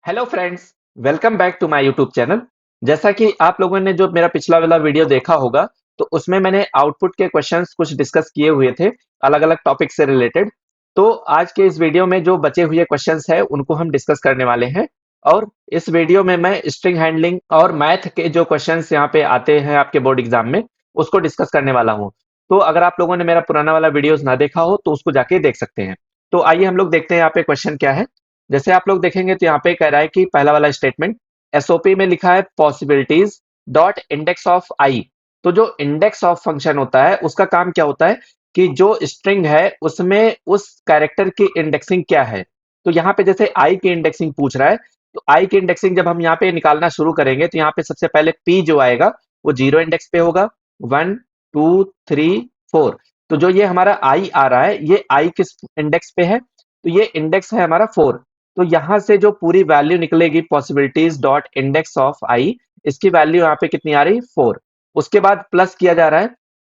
Hello friends, welcome back to my YouTube channel. जैसा कि आप लोगों ने जो मेरा पिछला वाला वीडियो देखा होगा, तो उसमें मैंने आउटपुट के क्वेश्चंस कुछ डिस्कस किए हुए थे, अलग अलग टॉपिक से रिलेटेड। तो आज के इस वीडियो में जो बचे हुए क्वेश्चंस हैं उनको हम डिस्कस करने वाले हैं। और इस वीडियो में मैं स्ट्रिंग हैंडलिंग और मैथ के जो क्वेश्चंस यहाँ पे आते हैं आपके बोर्ड एग्जाम में, उसको डिस्कस करने वाला हूँ। तो अगर आप लोगों ने मेरा पुराना वाला वीडियोस ना देखा हो तो उसको जाके देख सकते हैं। तो आइए हम लोग देखते हैं यहाँ पे क्वेश्चन क्या है। जैसे आप लोग देखेंगे तो यहाँ पे कह रहा है कि पहला वाला स्टेटमेंट एसओपी में लिखा है पॉसिबिलिटीज डॉट इंडेक्स ऑफ आई। तो जो इंडेक्स ऑफ फंक्शन होता है उसका काम क्या होता है कि जो स्ट्रिंग है उसमें उस कैरेक्टर की इंडेक्सिंग क्या है। तो यहाँ पे जैसे आई की इंडेक्सिंग पूछ रहा है, तो आई की इंडेक्सिंग जब हम यहाँ पे निकालना शुरू करेंगे तो यहाँ पे सबसे पहले पी जो आएगा वो 0 इंडेक्स पे होगा। 1 2 3 4। तो जो ये हमारा आई आ रहा है ये आई किस इंडेक्स पे है, तो ये इंडेक्स है हमारा 4। तो यहां से जो पूरी वैल्यू निकलेगी पॉसिबिलिटीज डॉट इंडेक्स ऑफ आई, इसकी वैल्यू यहाँ पे कितनी आ रही 4। उसके बाद प्लस किया जा रहा है।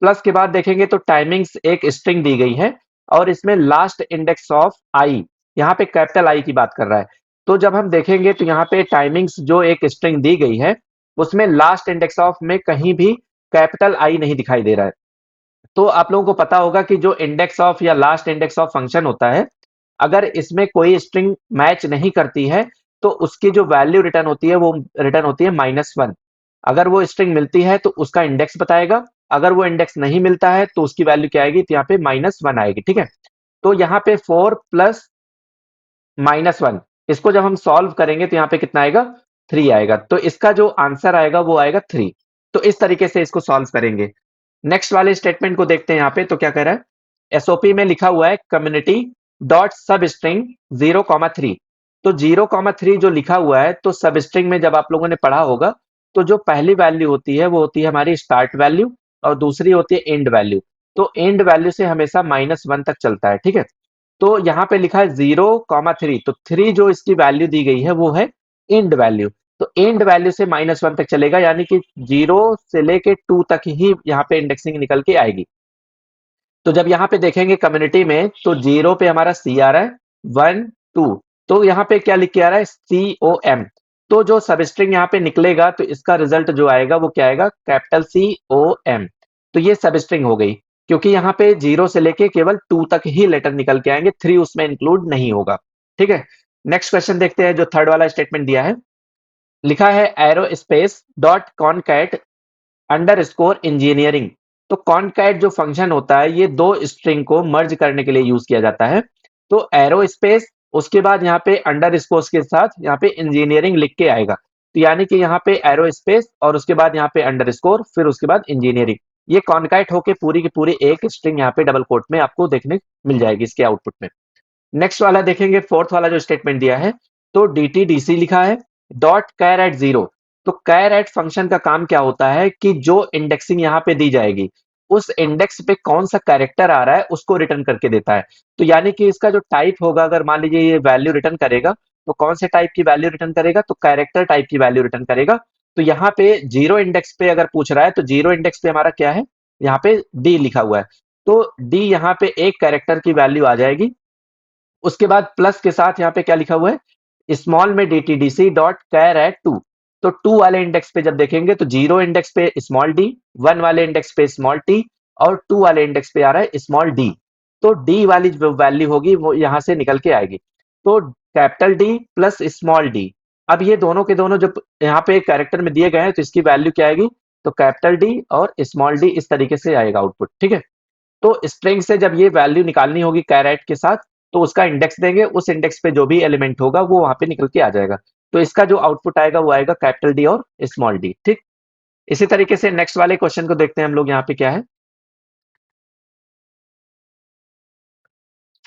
प्लस के बाद देखेंगे तो टाइमिंग्स एक स्ट्रिंग दी गई है और इसमें लास्ट इंडेक्स ऑफ आई, यहाँ पे कैपिटल आई की बात कर रहा है। तो जब हम देखेंगे तो यहाँ पे टाइमिंग्स जो एक स्ट्रिंग दी गई है उसमें लास्ट इंडेक्स ऑफ में कहीं भी कैपिटल आई नहीं दिखाई दे रहा है। तो आप लोगों को पता होगा कि जो इंडेक्स ऑफ या लास्ट इंडेक्स ऑफ फंक्शन होता है, अगर इसमें कोई स्ट्रिंग मैच नहीं करती है तो उसकी जो वैल्यू रिटर्न होती है वो रिटर्न होती है -1। अगर वो स्ट्रिंग मिलती है तो उसका इंडेक्स बताएगा, अगर वो इंडेक्स नहीं मिलता है तो उसकी वैल्यू क्या आएगी, तो यहाँ पे -1 आएगी। ठीक है। तो यहाँ पे 4 प्लस -1, इसको जब हम सॉल्व करेंगे तो यहाँ पे कितना आएगा, 3 आएगा। तो इसका जो आंसर आएगा वो आएगा 3। तो इस तरीके से इसको सॉल्व करेंगे। नेक्स्ट वाले स्टेटमेंट को देखते हैं। यहाँ पे तो क्या कह रहा है, एसओपी में लिखा हुआ है कम्युनिटी डॉट सब स्ट्रिंग 0,3। तो 0,3 जो लिखा हुआ है, तो सब स्ट्रिंग में जब आप लोगों ने पढ़ा होगा तो जो पहली वैल्यू होती है वो होती है हमारी स्टार्ट वैल्यू और दूसरी होती है एंड वैल्यू। तो एंड वैल्यू से हमेशा -1 तक चलता है। ठीक है। तो यहाँ पे लिखा है 0,3, तो 3 जो इसकी वैल्यू दी गई है वो है एंड वैल्यू। तो एंड वैल्यू से -1 तक चलेगा, यानी कि 0 से लेके 2 तक ही यहाँ पे इंडेक्सिंग निकल के आएगी। तो जब यहाँ पे देखेंगे कम्युनिटी में तो 0 पे हमारा सी आ रहा है, 1 2। तो यहाँ पे क्या लिख के आ रहा है, COM। तो जो सबस्ट्रिंग यहाँ पे निकलेगा तो इसका रिजल्ट जो आएगा वो क्या आएगा, कैपिटल COM। तो ये सबस्ट्रिंग हो गई, क्योंकि यहाँ पे 0 से लेके केवल 2 तक ही लेटर निकल के आएंगे, 3 उसमें इंक्लूड नहीं होगा। ठीक है। नेक्स्ट क्वेश्चन देखते हैं। जो थर्ड वाला स्टेटमेंट दिया है, लिखा है arrow space dot concat underscore engineering. तो कॉनकैट जो फंक्शन होता है ये दो स्ट्रिंग को मर्ज करने के लिए यूज किया जाता है। तो एरो स्पेस, उसके बाद यहाँ पे अंडरस्कोर के साथ यहाँ पे इंजीनियरिंग लिख के आएगा। तो यानी कि यहाँ पे एरो स्पेस और उसके बाद यहाँ पे अंडरस्कोर, फिर उसके बाद इंजीनियरिंग। ये कॉनकैट होके पूरी की पूरी एक स्ट्रिंग यहाँ पे डबल कोट में आपको देखने मिल जाएगी इसके आउटपुट में। नेक्स्ट वाला देखेंगे, फोर्थ वाला जो स्टेटमेंट दिया है, तो DTDC लिखा है डॉट कैर एट 0। तो कैर एट फंक्शन का काम क्या होता है कि जो इंडेक्सिंग यहाँ पे दी जाएगी उस इंडेक्स पे कौन सा कैरेक्टर आ रहा है उसको रिटर्न करके देता है। तो यानी कि इसका जो टाइप होगा, अगर मान लीजिए ये वैल्यू रिटर्न करेगा तो कौन से टाइप की वैल्यू रिटर्न करेगा, तो कैरेक्टर टाइप की वैल्यू रिटर्न करेगा। तो यहाँ पे 0 इंडेक्स पे अगर पूछ रहा है तो 0 इंडेक्स पे हमारा क्या है, यहाँ पे डी लिखा हुआ है। तो डी यहाँ पे एक कैरेक्टर की वैल्यू आ जाएगी। उसके बाद प्लस के साथ यहाँ पे क्या लिखा हुआ है, स्मॉल में DTDC डॉट कैर एट 2। तो 2 वाले इंडेक्स पे जब देखेंगे तो 0 इंडेक्स पे स्मॉल डी, 1 वाले इंडेक्स पे स्मॉल टी और 2 वाले इंडेक्स पे आ रहा है स्मॉल डी। तो डी वाली जो वैल्यू होगी वो यहाँ से निकल के आएगी। तो capital D plus small D, अब ये दोनों के दोनों जो यहाँ पे कैरेक्टर में दिए गए हैं तो इसकी वैल्यू क्या आएगी, तो कैपिटल डी और स्मॉल डी, इस तरीके से आएगा आउटपुट। ठीक है। तो स्ट्रिंग से जब ये वैल्यू निकालनी होगी कैरेट के साथ, तो उसका इंडेक्स देंगे, उस इंडेक्स पे जो भी एलिमेंट होगा वो वहां पे निकल के आ जाएगा। तो इसका जो आउटपुट आएगा वो आएगा कैपिटल डी और स्मॉल डी। ठीक। इसी तरीके से नेक्स्ट वाले क्वेश्चन को देखते हैं हम लोग। यहाँ पे क्या है,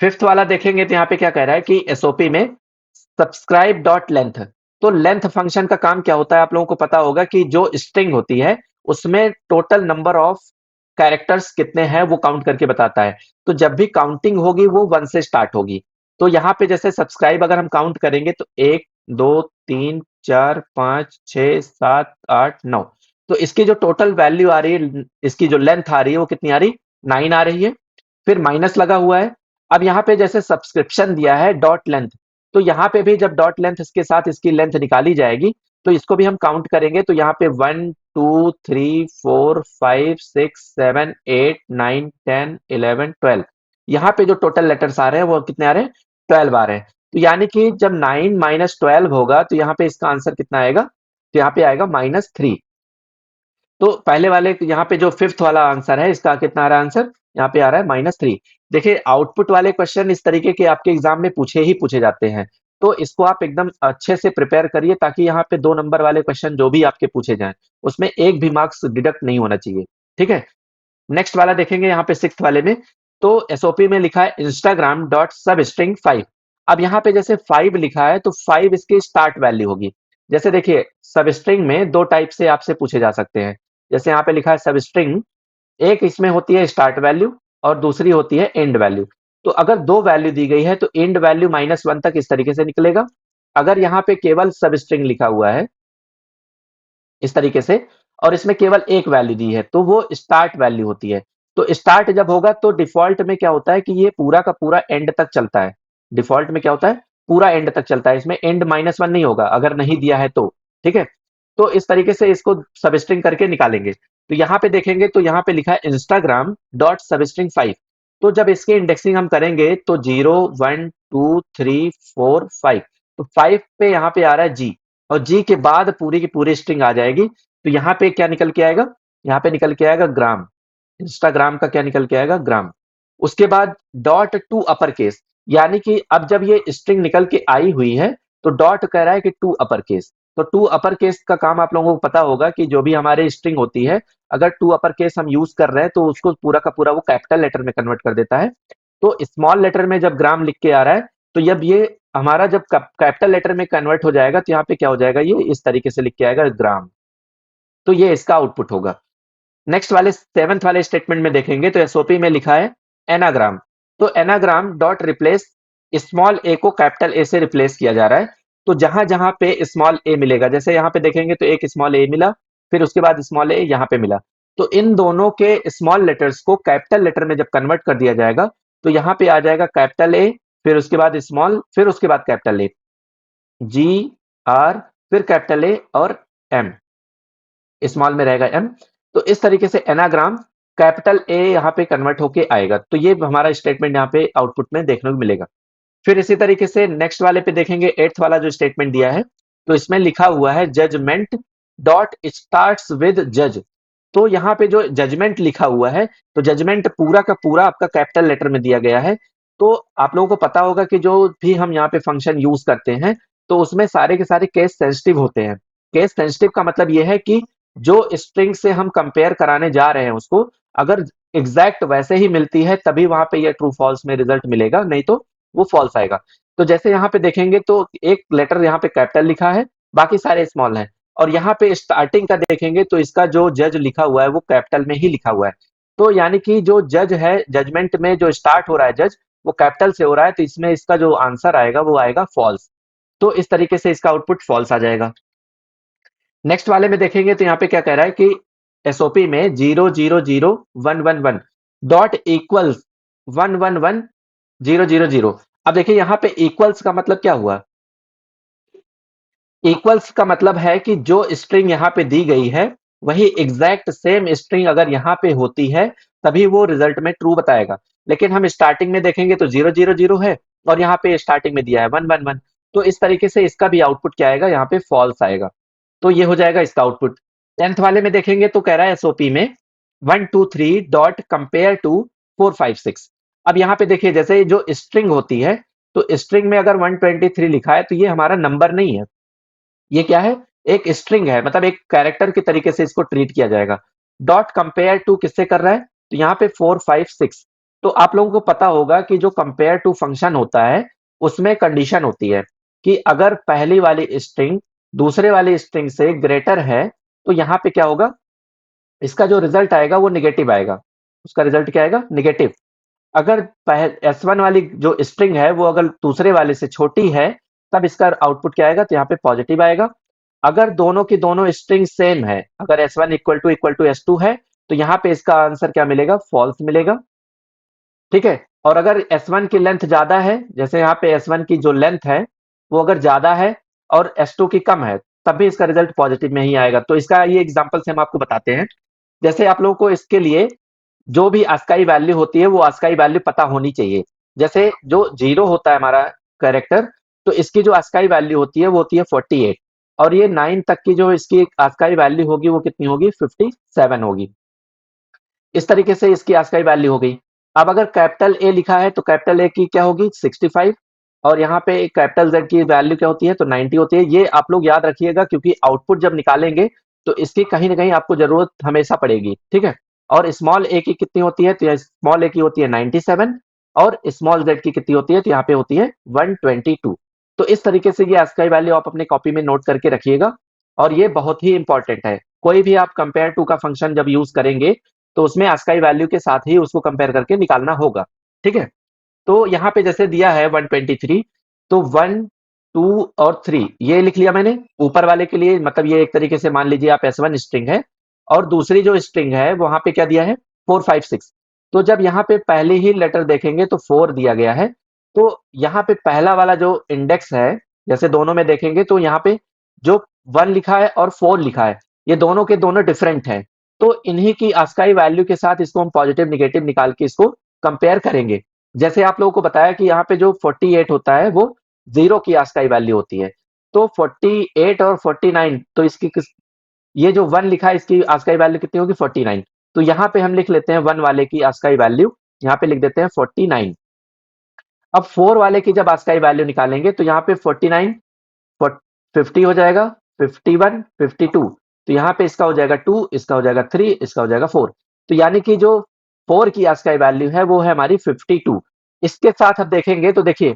फिफ्थ वाला देखेंगे तो यहाँ पे क्या कह रहा है कि एसओपी में सब्सक्राइब डॉट लेंथ। तो लेंथ फंक्शन का काम क्या होता है, आप लोगों को पता होगा कि जो स्ट्रिंग होती है उसमें टोटल नंबर ऑफ कैरेक्टर्स कितने हैं वो काउंट करके बताता है। तो जब भी काउंटिंग होगी वो 1 से स्टार्ट होगी। तो यहाँ पे जैसे सब्सक्राइब अगर हम काउंट करेंगे तो 1 2 3 4 5 6 7 8 9। तो इसकी जो टोटल वैल्यू आ रही है, इसकी जो लेंथ आ रही है वो कितनी आ रही, 9 आ रही है। फिर माइनस लगा हुआ है। अब यहाँ पे जैसे सब्सक्रिप्शन दिया है डॉट लेंथ, तो यहाँ पे भी जब डॉट लेंथ के साथ इसकी लेंथ निकाली जाएगी तो इसको भी हम काउंट करेंगे, तो यहाँ पे 1 2 3 4 5 6 7 8 9 10 11 12, यहाँ पे जो टोटल लेटर्स आ रहे हैं वो कितने आ रहे हैं, 12 आ रहे हैं। तो यानी कि जब 9 माइनस 12 होगा तो यहाँ पे इसका आंसर कितना आएगा, तो यहाँ पे आएगा -3। तो पहले वाले यहाँ पे जो फिफ्थ वाला आंसर है इसका कितना आ रहा है आंसर, यहाँ पे आ रहा है -3। देखिए आउटपुट वाले क्वेश्चन इस तरीके के आपके एग्जाम में पूछे जाते हैं, तो इसको आप एकदम अच्छे से प्रिपेयर करिए ताकि यहाँ पे 2 नंबर वाले क्वेश्चन जो भी आपके पूछे जाएं उसमें एक भी मार्क्स डिडक्ट नहीं होना चाहिए। ठीक है, नेक्स्ट वाला देखेंगे यहाँ पे सिक्स्थ वाले में। तो एसओपी में लिखा है इंस्टाग्राम डॉट सब स्ट्रिंग 5। अब यहाँ पे जैसे 5 लिखा है तो 5 इसकी स्टार्ट वैल्यू होगी। जैसे देखिए सब स्ट्रिंग में दो टाइप से आपसे पूछे जा सकते हैं। जैसे यहाँ पे लिखा है सब स्ट्रिंग, एक इसमें होती है स्टार्ट वैल्यू और दूसरी होती है एंड वैल्यू। तो अगर दो वैल्यू दी गई है तो एंड वैल्यू -1 तक इस तरीके से निकलेगा। अगर यहाँ पे केवल सब स्ट्रिंग लिखा हुआ है इस तरीके से और इसमें केवल एक वैल्यू दी है तो वो स्टार्ट वैल्यू होती है। तो स्टार्ट जब होगा तो डिफॉल्ट में क्या होता है कि ये पूरा का पूरा एंड तक चलता है। डिफॉल्ट में क्या होता है, पूरा एंड तक चलता है, इसमें एंड -1 नहीं होगा अगर नहीं दिया है तो। ठीक है, तो इस तरीके से इसको सबस्ट्रिंग करके निकालेंगे। तो यहाँ पे देखेंगे तो यहाँ पे लिखा है इंस्टाग्राम डॉट सबस्ट्रिंग 5। तो जब इसकी इंडेक्सिंग हम करेंगे तो 0 1 2 3 4 5, तो 5 पे यहाँ पे आ रहा है जी और जी के बाद पूरी की पूरी स्ट्रिंग आ जाएगी। तो यहाँ पे क्या निकल के आएगा, यहाँ पे निकल के आएगा ग्राम। इंस्टाग्राम का क्या निकल के आएगा, ग्राम। उसके बाद डॉट टू अपर केस, यानी कि अब जब ये स्ट्रिंग निकल के आई हुई है तो डॉट कह रहा है कि टू अपर केस। तो टू अपर केस का काम आप लोगों को पता होगा कि जो भी हमारे स्ट्रिंग होती है अगर टू अपर केस हम यूज कर रहे हैं तो उसको पूरा का पूरा वो कैपिटल लेटर में कन्वर्ट कर देता है। तो स्मॉल लेटर में जब ग्राम लिख के आ रहा है तो जब ये हमारा जब कैपिटल लेटर में कन्वर्ट हो जाएगा तो यहाँ पे क्या हो जाएगा, ये इस तरीके से लिख के आएगा ग्राम। तो ये इसका आउटपुट होगा। नेक्स्ट वाले सेवंथ वाले स्टेटमेंट में देखेंगे तो एसओपी में लिखा है एनाग्राम। तो एनाग्राम डॉट रिप्लेस स्मॉल ए को कैपिटल ए से रिप्लेस किया जा रहा है। तो जहां जहां पे स्मॉल ए मिलेगा, जैसे यहाँ पे देखेंगे तो एक स्मॉल ए मिला, फिर उसके बाद स्मॉल ए यहाँ पे मिला, तो इन दोनों के स्मॉल लेटर्स को कैपिटल लेटर में जब कन्वर्ट कर दिया जाएगा तो यहाँ पे आ जाएगा कैपिटल ए, फिर उसके बाद स्मॉल, फिर उसके बाद कैपिटल ए, जी आर, फिर कैपिटल ए और एम, स्मॉल में रहेगा एम। तो इस तरीके से एनाग्राम कैपिटल ए यहाँ पे कन्वर्ट होके आएगा। तो ये हमारा स्टेटमेंट यहाँ पे आउटपुट में देखने को मिलेगा। फिर इसी तरीके से नेक्स्ट वाले पे देखेंगे, एट्थ वाला जो स्टेटमेंट दिया है तो इसमें लिखा हुआ है जजमेंट डॉट स्टार्ट्स विद जज। तो यहाँ पे जो जजमेंट लिखा हुआ है तो जजमेंट पूरा का पूरा आपका कैपिटल लेटर में दिया गया है। तो आप लोगों को पता होगा कि जो भी हम यहाँ पे फंक्शन यूज करते हैं तो उसमें सारे के सारे केस सेंसिटिव होते हैं। केस सेंसिटिव का मतलब यह है कि जो स्ट्रिंग से हम कंपेयर कराने जा रहे हैं उसको अगर एग्जैक्ट वैसे ही मिलती है तभी वहां पे ये ट्रू फॉल्स में रिजल्ट मिलेगा, नहीं तो वो फॉल्स आएगा। तो जैसे यहाँ पे देखेंगे तो एक लेटर यहाँ पे कैपिटल लिखा है, बाकी सारे स्मॉल हैं, और यहाँ पे स्टार्टिंग का देखेंगे तो इसका जो जज लिखा हुआ है वो कैपिटल में ही लिखा हुआ है। तो यानी कि जो जज है, जजमेंट में जो स्टार्ट हो रहा है जज वो कैपिटल से हो रहा है, तो इसमें इसका जो आंसर आएगा वो आएगा फॉल्स। तो इस तरीके से इसका आउटपुट फॉल्स आ जाएगा। नेक्स्ट वाले में देखेंगे तो यहाँ पे क्या कह रहा है कि एसओपी में 0 0 0 1 1 1 डॉट इक्वल्स 1 1 1 0 0 0। अब देखिए यहाँ पे इक्वल्स का मतलब क्या हुआ, इक्वल्स का मतलब है कि जो स्ट्रिंग यहाँ पे दी गई है वही एग्जैक्ट सेम स्ट्रिंग अगर यहाँ पे होती है तभी वो रिजल्ट में ट्रू बताएगा। लेकिन हम स्टार्टिंग में देखेंगे तो 0 0 0 है और यहाँ पे स्टार्टिंग में दिया है 1 1 1, तो इस तरीके से इसका भी आउटपुट क्या आएगा, यहाँ पे फॉल्स आएगा। तो ये हो जाएगा इसका आउटपुट। टेंथ वाले में देखेंगे तो कह रहा है एसओपी में 1 2 3 डॉट कंपेयर टू 4 5 6। अब यहाँ पे देखिए जैसे जो स्ट्रिंग होती है तो स्ट्रिंग में अगर 123 लिखा है तो ये हमारा नंबर नहीं है, ये क्या है, एक स्ट्रिंग है, मतलब एक कैरेक्टर के तरीके से इसको ट्रीट किया जाएगा। डॉट कंपेयर टू किससे कर रहा है, तो यहाँ पे 4 5 6। तो आप लोगों को पता होगा कि जो कंपेयर टू फंक्शन होता है उसमें कंडीशन होती है कि अगर पहली वाली स्ट्रिंग दूसरे वाली स्ट्रिंग से ग्रेटर है तो यहाँ पे क्या होगा, इसका जो रिजल्ट आएगा वो निगेटिव आएगा। उसका रिजल्ट क्या आएगा, निगेटिव। अगर S1 वाली जो स्ट्रिंग है वो अगर दूसरे वाले से छोटी है तब इसका आउटपुट क्या आएगा, तो यहाँ पे पॉजिटिव आएगा। अगर दोनों की दोनों स्ट्रिंग सेम है, अगर S1 इक्वल टू S2 है तो यहाँ पे इसका आंसर क्या मिलेगा, फॉल्स मिलेगा। ठीक है, और अगर S1 की लेंथ ज्यादा है, जैसे यहाँ पे S1 की जो लेंथ है वो अगर ज्यादा है और S2 की कम है, तब भी इसका रिजल्ट पॉजिटिव में ही आएगा। तो इसका ये एग्जाम्पल से हम आपको बताते हैं। जैसे आप लोगों को इसके लिए जो भी ASCII वैल्यू होती है वो ASCII वैल्यू पता होनी चाहिए। जैसे जो 0 होता है हमारा कैरेक्टर, तो इसकी जो ASCII वैल्यू होती है वो होती है 48, और ये 9 तक की जो इसकी ASCII वैल्यू होगी वो कितनी होगी, 57 होगी। इस तरीके से इसकी ASCII वैल्यू हो गई। अब अगर कैपिटल ए लिखा है तो कैपिटल ए की क्या होगी, 65, और यहाँ पे कैपिटल जेड की वैल्यू क्या होती है, तो 90 होती है। ये आप लोग याद रखिएगा, क्योंकि आउटपुट जब निकालेंगे तो इसकी कहीं ना कहीं आपको जरूरत हमेशा पड़ेगी, ठीक है। और स्मॉल ए की कितनी होती है, तो स्मॉल ए की होती है 97, और स्मॉल जेड की कितनी होती है, तो यहाँ पे होती है 122। तो इस तरीके से ये ASCII वैल्यू आप अपने कॉपी में नोट करके रखिएगा, और ये बहुत ही इंपॉर्टेंट है। कोई भी आप कंपेयर टू का फंक्शन जब यूज करेंगे तो उसमें ASCII वैल्यू के साथ ही उसको कंपेयर करके निकालना होगा, ठीक है। तो यहाँ पे जैसे दिया है 123, तो 1, 2 और 3 ये लिख लिया मैंने ऊपर वाले के लिए। मतलब ये एक तरीके से मान लीजिए आप S1 स्ट्रिंग है, और दूसरी जो स्ट्रिंग है वहां पे क्या दिया है, 4, 5, 6। तो जब यहाँ पे पहले ही लेटर देखेंगे तो 4 दिया गया है, तो यहाँ पे पहला वाला जो इंडेक्स है, जैसे दोनों में देखेंगे तो यहाँ पे जो 1 लिखा है और 4 लिखा है, ये दोनों के दोनों डिफरेंट है। तो इन्हीं की ASCII वैल्यू के साथ इसको हम पॉजिटिव निगेटिव निकाल के इसको कंपेयर करेंगे। जैसे आप लोगों को बताया कि यहाँ पे जो 48 होता है वो 0 की ASCII वैल्यू होती है। तो 48 और 49, तो इसकी ये जो 1 लिखा है इसकी ASCII वैल्यू कितनी होगी, 49। तो यहाँ पे हम लिख लेते हैं 1 वाले की ASCII वैल्यू, यहाँ पे लिख देते हैं 49। अब 4 वाले की जब ASCII वैल्यू निकालेंगे तो यहाँ पे 49, 50 हो जाएगा, 51, 52। तो यहाँ पे इसका हो जाएगा 2, इसका हो जाएगा 3, इसका हो जाएगा 4। तो यानी कि जो 4 की ASCII वैल्यू है वो है हमारी 52। इसके साथ अब देखेंगे तो देखिए,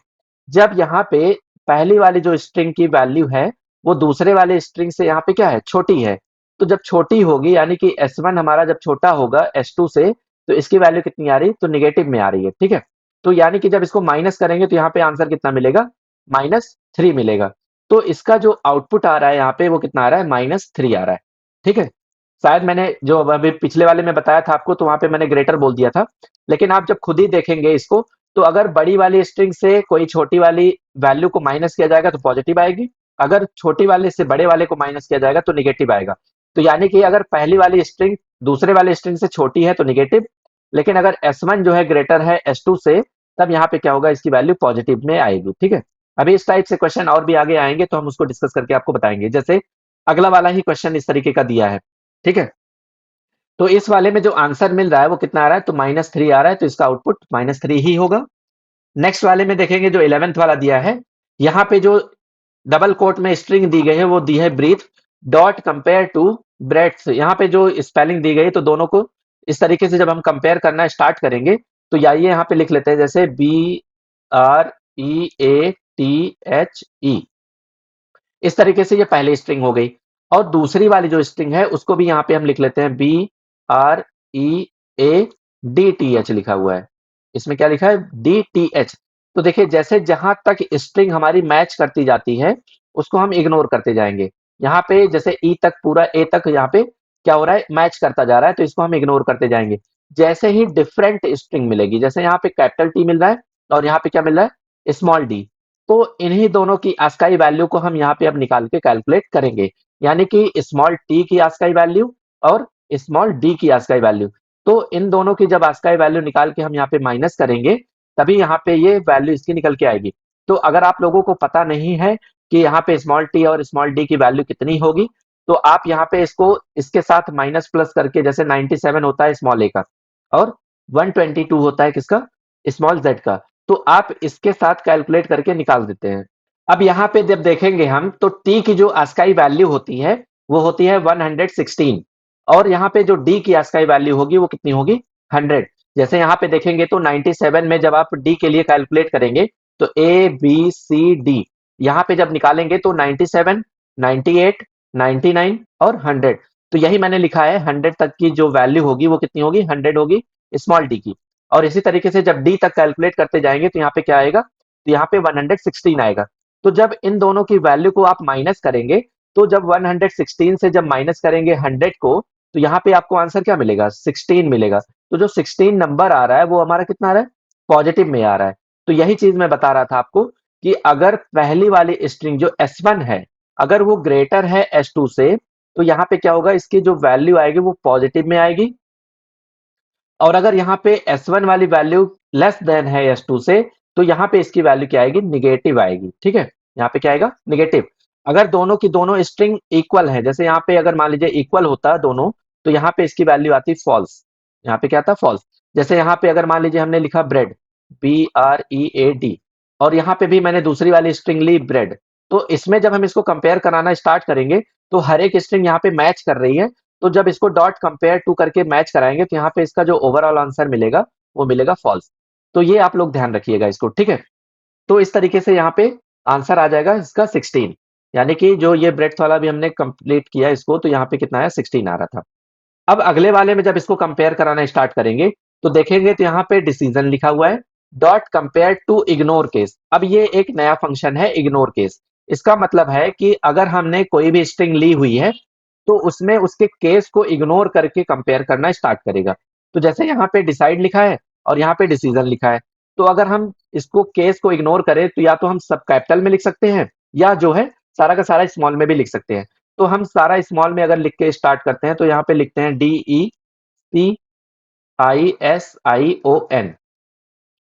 जब यहाँ पे पहली वाली जो स्ट्रिंग की वैल्यू है वो दूसरे वाले स्ट्रिंग से यहाँ पे क्या है, छोटी है। तो जब छोटी होगी यानी कि S1 हमारा जब छोटा होगा S2 से, तो इसकी वैल्यू कितनी आ रही है, तो निगेटिव में आ रही है, ठीक है। तो यानी कि जब इसको माइनस करेंगे तो यहाँ पे आंसर कितना मिलेगा, -3 मिलेगा। तो इसका जो आउटपुट आ रहा है यहाँ पे वो कितना आ रहा है, -3 आ रहा है, ठीक है। शायद मैंने जो अभी पिछले वाले में बताया था आपको, तो वहां पे मैंने ग्रेटर बोल दिया था। लेकिन आप जब खुद ही देखेंगे इसको, तो अगर बड़ी वाली स्ट्रिंग से कोई छोटी वाली वैल्यू को माइनस किया जाएगा तो पॉजिटिव आएगी, अगर छोटी वाले से बड़े वाले को माइनस किया जाएगा तो निगेटिव आएगा। तो यानी कि अगर पहली वाली स्ट्रिंग दूसरे वाले स्ट्रिंग से छोटी है तो निगेटिव, लेकिन अगर S1 जो है ग्रेटर है S2 से, तब यहाँ पे क्या होगा, इसकी वैल्यू पॉजिटिव में आएगी, ठीक है। अभी इस टाइप से क्वेश्चन और भी आगे आएंगे तो हम उसको डिस्कस करके आपको बताएंगे। जैसे अगला वाला ही क्वेश्चन इस तरीके का दिया है, ठीक है। तो इस वाले में जो आंसर मिल रहा है वो कितना आ रहा है, तो -3 आ रहा है, तो इसका आउटपुट -3 ही होगा। नेक्स्ट वाले में देखेंगे जो 11th वाला दिया है, यहाँ पे जो डबल कोट में स्ट्रिंग दी गई है वो दी है breath dot compare to breads. यहाँ पे जो स्पेलिंग दी गई है, तो दोनों को इस तरीके से जब हम कंपेयर करना स्टार्ट करेंगे तो आइए यहाँ पे लिख लेते हैं, जैसे BREATHE। इस तरीके से ये पहली स्ट्रिंग हो गई। और दूसरी वाली जो स्ट्रिंग है उसको भी यहाँ पे हम लिख लेते हैं, BREADTH लिखा हुआ है। इसमें क्या लिखा है, DTH। तो देखिए, जैसे जहां तक स्ट्रिंग हमारी मैच करती जाती है उसको हम इग्नोर करते जाएंगे। यहाँ पे जैसे ई तक, पूरा ए तक यहाँ पे क्या हो रहा है, मैच करता जा रहा है, तो इसको हम इग्नोर करते जाएंगे। जैसे ही डिफरेंट स्ट्रिंग मिलेगी, जैसे यहाँ पे कैपिटल टी मिल रहा है और यहाँ पे क्या मिल रहा है, स्मॉल डी, तो इन्हीं दोनों की ASCII वैल्यू को हम यहाँ पे अब निकाल के कैलकुलेट करेंगे। यानी कि स्मॉल टी की ASCII वैल्यू और स्मॉल डी की ASCII वैल्यू। तो इन दोनों की जब ASCII वैल्यू निकाल के हम यहाँ पे माइनस करेंगे, तभी यहाँ पे ये वैल्यू इसकी निकल के आएगी। तो अगर आप लोगों को पता नहीं है कि यहाँ पे स्मॉल टी और स्मॉल डी की वैल्यू कितनी होगी, तो आप यहाँ पे इसको इसके साथ माइनस प्लस करके, जैसे 97 होता है स्मॉल ए का और 122 होता है किसका, स्मॉल जेड का, तो आप इसके साथ कैलकुलेट करके निकाल देते हैं। अब यहाँ पे जब देखेंगे हम, तो टी की जो ASCII वैल्यू होती है वो होती है 116, और यहाँ पे जो डी की ASCII वैल्यू होगी वो कितनी होगी, 100। जैसे यहाँ पे देखेंगे तो 97 में जब आप डी के लिए कैलकुलेट करेंगे तो ABCD, यहाँ पे जब निकालेंगे तो 97, 98, 99 और 100। तो यही मैंने लिखा है, 100 तक की जो वैल्यू होगी वो कितनी होगी, 100 होगी स्मॉल डी की। और इसी तरीके से जब डी तक कैलकुलेट करते जाएंगे तो यहाँ पे क्या आएगा, तो यहाँ पे 116 आएगा। तो जब इन दोनों की वैल्यू को आप माइनस करेंगे, तो जब 116 से जब माइनस करेंगे 100 को, तो यहाँ पे आपको आंसर क्या मिलेगा, 16 मिलेगा। तो जो 16 नंबर आ रहा है वो हमारा कितना आ रहा है, पॉजिटिव में आ रहा है। तो यही चीज मैं बता रहा था आपको कि अगर पहली वाली स्ट्रिंग जो S1 है, अगर वो ग्रेटर है S2 से, तो यहाँ पे क्या होगा, इसकी जो वैल्यू आएगी वो पॉजिटिव में आएगी। और अगर यहाँ पे S1 वाली वैल्यू लेस देन है S2 से, तो यहाँ पे इसकी वैल्यू क्या आएगी, निगेटिव आएगी। ठीक है, यहाँ पे क्या आएगा, निगेटिव। अगर दोनों की दोनों स्ट्रिंग इक्वल है, जैसे यहाँ पे अगर मान लीजिए इक्वल होता है दोनों, तो यहाँ पे इसकी वैल्यू आती फॉल्स। यहाँ पे क्या आता, फॉल्स। जैसे यहाँ पे अगर मान लीजिए हमने लिखा ब्रेड, BREAD, और यहाँ पे भी मैंने दूसरी वाली स्ट्रिंग ली ब्रेड, तो इसमें जब हम इसको कंपेयर कराना स्टार्ट करेंगे, तो हर एक स्ट्रिंग यहाँ पे मैच कर रही है। तो जब इसको डॉट कंपेयर टू करके मैच कराएंगे, तो यहाँ पे इसका जो ओवरऑल आंसर मिलेगा वो मिलेगा फॉल्स। तो ये आप लोग ध्यान रखिएगा इसको, ठीक है। तो इस तरीके से यहाँ पे आंसर आ जाएगा इसका 16, यानी कि जो ये ब्रेड्थ वाला भी हमने कंप्लीट किया इसको, तो यहाँ पे कितना है, 16 आ रहा था। अब अगले वाले में जब इसको कंपेयर कराना स्टार्ट करेंगे, तो देखेंगे तो यहाँ पे डिसीजन लिखा हुआ है, dot compare to ignore case. अब ये एक नया फंक्शन है, इग्नोर केस। इसका मतलब है कि अगर हमने कोई भी स्ट्रिंग ली हुई है, तो उसमें उसके केस को इग्नोर करके कंपेयर करना स्टार्ट करेगा। तो जैसे यहाँ पे डिसाइड लिखा है और यहाँ पे डिसीजन लिखा है, तो अगर हम इसको केस को इग्नोर करें, तो या तो हम सब कैपिटल में लिख सकते हैं, या जो है सारा का सारा स्मॉल में भी लिख सकते हैं। तो हम सारा स्मॉल में अगर लिख के स्टार्ट करते हैं, तो यहाँ पे लिखते हैं DECISION।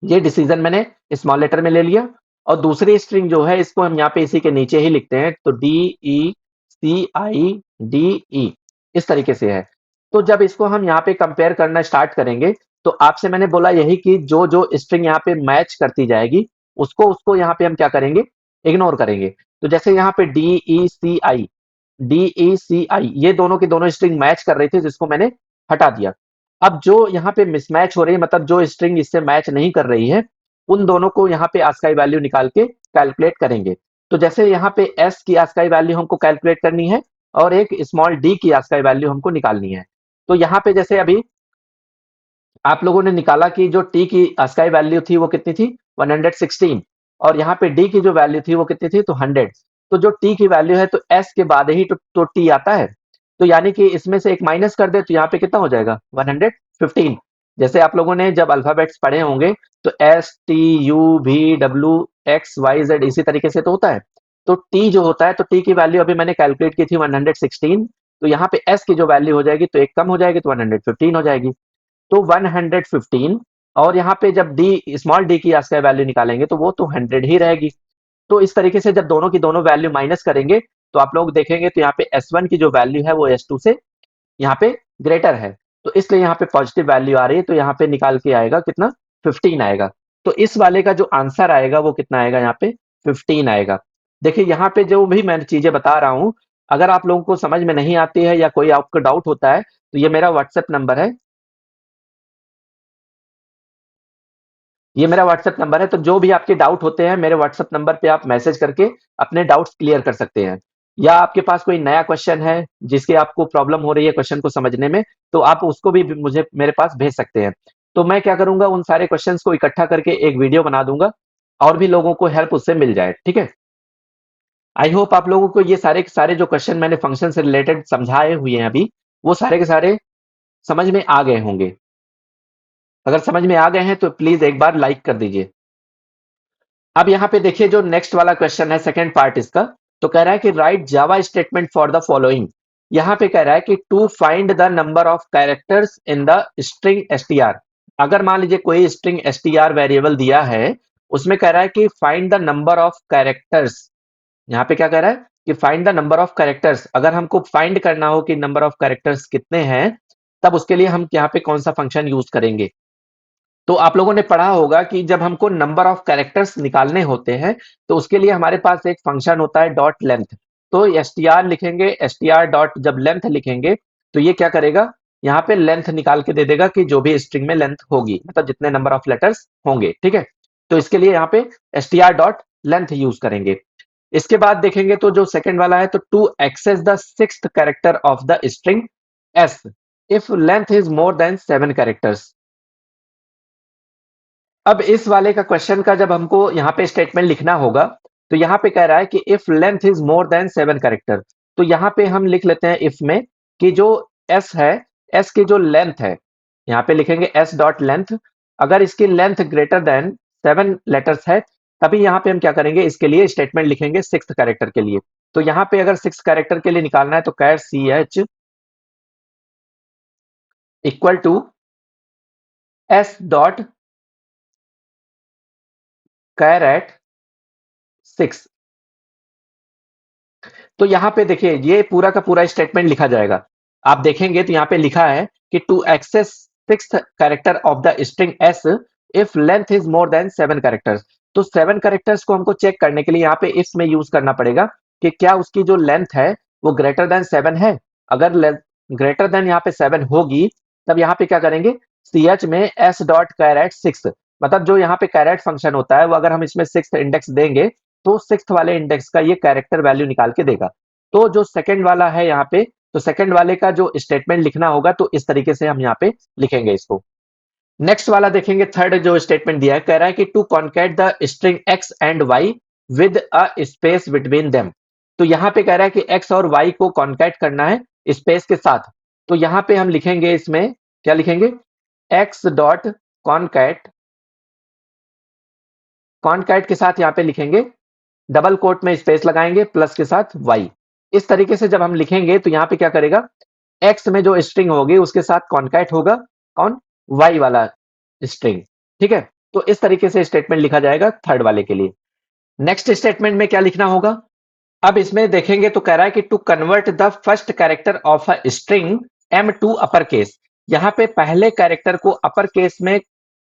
ये डिसीजन मैंने स्मॉल लेटर में ले लिया। और दूसरी स्ट्रिंग जो है, इसको हम यहाँ पे इसी के नीचे ही लिखते हैं, तो DECIDE, इस तरीके से है। तो जब इसको हम यहाँ पे कंपेयर करना स्टार्ट करेंगे, तो आपसे मैंने बोला यही कि जो जो स्ट्रिंग यहाँ पे मैच करती जाएगी, उसको उसको यहाँ पे हम क्या करेंगे, इग्नोर करेंगे। तो जैसे यहाँ पे DECI ये दोनों की दोनों स्ट्रिंग मैच कर रही थी, जिसको मैंने हटा दिया। अब जो यहाँ पे मिसमैच हो रही है, मतलब जो स्ट्रिंग इससे मैच नहीं कर रही है, उन दोनों को यहाँ पे ASCII वैल्यू निकाल के कैलकुलेट करेंगे। तो जैसे यहाँ पे S की ASCII वैल्यू हमको कैलकुलेट करनी है, और एक स्मॉल d की ASCII वैल्यू हमको निकालनी है। तो यहाँ पे जैसे अभी आप लोगों ने निकाला कि जो t की ASCII वैल्यू थी वो कितनी थी, 116, और यहाँ पे d की जो वैल्यू थी वो कितनी थी, तो 100। तो जो t की वैल्यू है, तो s के बाद ही तो t आता है। तो यानी कि इसमें से एक माइनस कर दे, तो यहाँ पे कितना हो जाएगा, 115। जैसे आप लोगों ने जब अल्फाबेट्स पढ़े होंगे, तो STUVWXYZ इसी तरीके से तो होता है। तो t जो होता है, तो t की वैल्यू अभी मैंने कैलकुलेट की थी 116, तो यहाँ पे s की जो वैल्यू हो जाएगी, तो एक कम हो जाएगी, तो 115 हो जाएगी। तो 115, और यहाँ पे जब डी स्मॉल डी की ASCII वैल्यू निकालेंगे, तो वो तो 100 ही रहेगी। तो इस तरीके से जब दोनों की दोनों वैल्यू माइनस करेंगे, तो आप लोग देखेंगे तो यहाँ पे S1 की जो वैल्यू है वो S2 से यहाँ पे ग्रेटर है, तो इसलिए यहाँ पे पॉजिटिव वैल्यू आ रही है। तो यहाँ पे निकाल के आएगा कितना, 15 आएगा। तो इस वाले का जो आंसर आएगा वो कितना आएगा, यहाँ पे 15 आएगा। देखिए यहाँ पे जो भी मैं चीजें बता रहा हूँ, अगर आप लोगों को समझ में नहीं आती है या कोई आपको डाउट होता है, तो ये मेरा व्हाट्सएप नंबर है, ये मेरा व्हाट्सएप नंबर है। तो जो भी आपके डाउट होते हैं, मेरे व्हाट्सएप नंबर पे आप मैसेज करके अपने डाउट्स क्लियर कर सकते हैं। या आपके पास कोई नया क्वेश्चन है जिसके आपको प्रॉब्लम हो रही है क्वेश्चन को समझने में, तो आप उसको भी मुझे मेरे पास भेज सकते हैं। तो मैं क्या करूंगा, उन सारे क्वेश्चंस को इकट्ठा करके एक वीडियो बना दूंगा, और भी लोगों को हेल्प उससे मिल जाए। ठीक है, आई होप आप लोगों को ये सारे के सारे जो क्वेश्चन मैंने फंक्शन से रिलेटेड समझाए हुए हैं अभी, वो सारे के सारे समझ में आ गए होंगे। अगर समझ में आ गए हैं, तो प्लीज एक बार लाइक कर दीजिए। अब यहाँ पे देखिए जो नेक्स्ट वाला क्वेश्चन है, सेकंड पार्ट इसका, तो कह रहा है कि write Java statement for the following. यहाँ पे कह रहा है कि to find the number of characters in the string str। अगर मान लीजिए कोई स्ट्रिंग str वेरिएबल दिया है, उसमें कह रहा है कि find the number of characters. यहाँ पे क्या कह रहा है कि find the number of characters. अगर हमको फाइंड करना हो कि नंबर ऑफ कैरेक्टर्स कितने हैं, तब उसके लिए हम यहाँ पे कौन सा फंक्शन यूज करेंगे। तो आप लोगों ने पढ़ा होगा कि जब हमको नंबर ऑफ कैरेक्टर्स निकालने होते हैं, तो उसके लिए हमारे पास एक फंक्शन होता है डॉट लेंथ। तो str लिखेंगे, str डॉट जब लेंथ लिखेंगे, तो ये क्या करेगा, यहाँ पे लेंथ निकाल के दे देगा कि जो भी स्ट्रिंग में लेंथ होगी, मतलब जितने नंबर ऑफ लेटर्स होंगे। ठीक है, तो इसके लिए यहाँ पे str डॉट लेंथ यूज करेंगे। इसके बाद देखेंगे तो जो सेकंड वाला है, तो to access the sixth character of the string s if length is more than 7 characters. अब इस वाले का क्वेश्चन का जब हमको यहाँ पे स्टेटमेंट लिखना होगा, तो यहाँ पे कह रहा है कि if length is more than 7 character. तो यहाँ पे हम लिख लेते हैं इफ में कि जो s है, s की जो लेंथ है, यहाँ पे लिखेंगे s डॉट लेंथ। अगर इसकी लेंथ ग्रेटर देन 7 लेटर्स है, तभी यहाँ पे हम क्या करेंगे, इसके लिए स्टेटमेंट लिखेंगे सिक्स्थ कैरेक्टर के लिए। तो यहाँ पे अगर सिक्स्थ कैरेक्टर के लिए निकालना है तो char C H equal to S dot char at 6। तो यहाँ पे देखिए ये पूरा का पूरा स्टेटमेंट लिखा जाएगा। आप देखेंगे तो यहाँ पे लिखा है कि to access sixth character of the string S if length is more than 7 characters. तो 7 कैरेक्टर्स को हमको चेक करने के लिए यहाँ पे इफ में यूज करना पड़ेगा कि क्या उसकी जो लेंथ है वो ग्रेटर देन 7 है। अगर लेंथ ग्रेटर देन यहाँ पे 7 होगी तब यहाँ पे क्या करेंगे, सी एच में एस डॉट कैरेट 6, मतलब जो यहाँ पे कैरेट फंक्शन होता है वो अगर हम इसमें सिक्स्थ इंडेक्स देंगे तो सिक्स्थ वाले इंडेक्स का ये कैरेक्टर वैल्यू निकाल के देगा। तो जो सेकंड वाला है यहाँ पे, तो सेकंड वाले का जो स्टेटमेंट लिखना होगा तो इस तरीके से हम यहाँ पे लिखेंगे इसको। नेक्स्ट वाला देखेंगे, थर्ड जो स्टेटमेंट दिया है, कह रहा है कि to concat the string X and Y with a space between them. तो यहाँ पे कह रहा है कि एक्स और वाई को कॉन्कैट करना है स्पेस के साथ। तो यहाँ पे हम लिखेंगे, इसमें क्या लिखेंगे, एक्स डॉट कॉन्कैट, कॉन्कैट के साथ यहाँ पे लिखेंगे डबल कोट में स्पेस लगाएंगे प्लस के साथ वाई। इस तरीके से जब हम लिखेंगे तो यहाँ पे क्या करेगा, एक्स में जो स्ट्रिंग होगी उसके साथ कॉन्कैट होगा कौन, वाई वाला स्ट्रिंग। ठीक है, तो इस तरीके से स्टेटमेंट लिखा जाएगा थर्ड वाले के लिए। नेक्स्ट स्टेटमेंट में क्या लिखना होगा, अब इसमें देखेंगे तो कह रहा है कि to convert the first character of a string M to upper case. यहाँ पे पहले कैरेक्टर को अपर केस में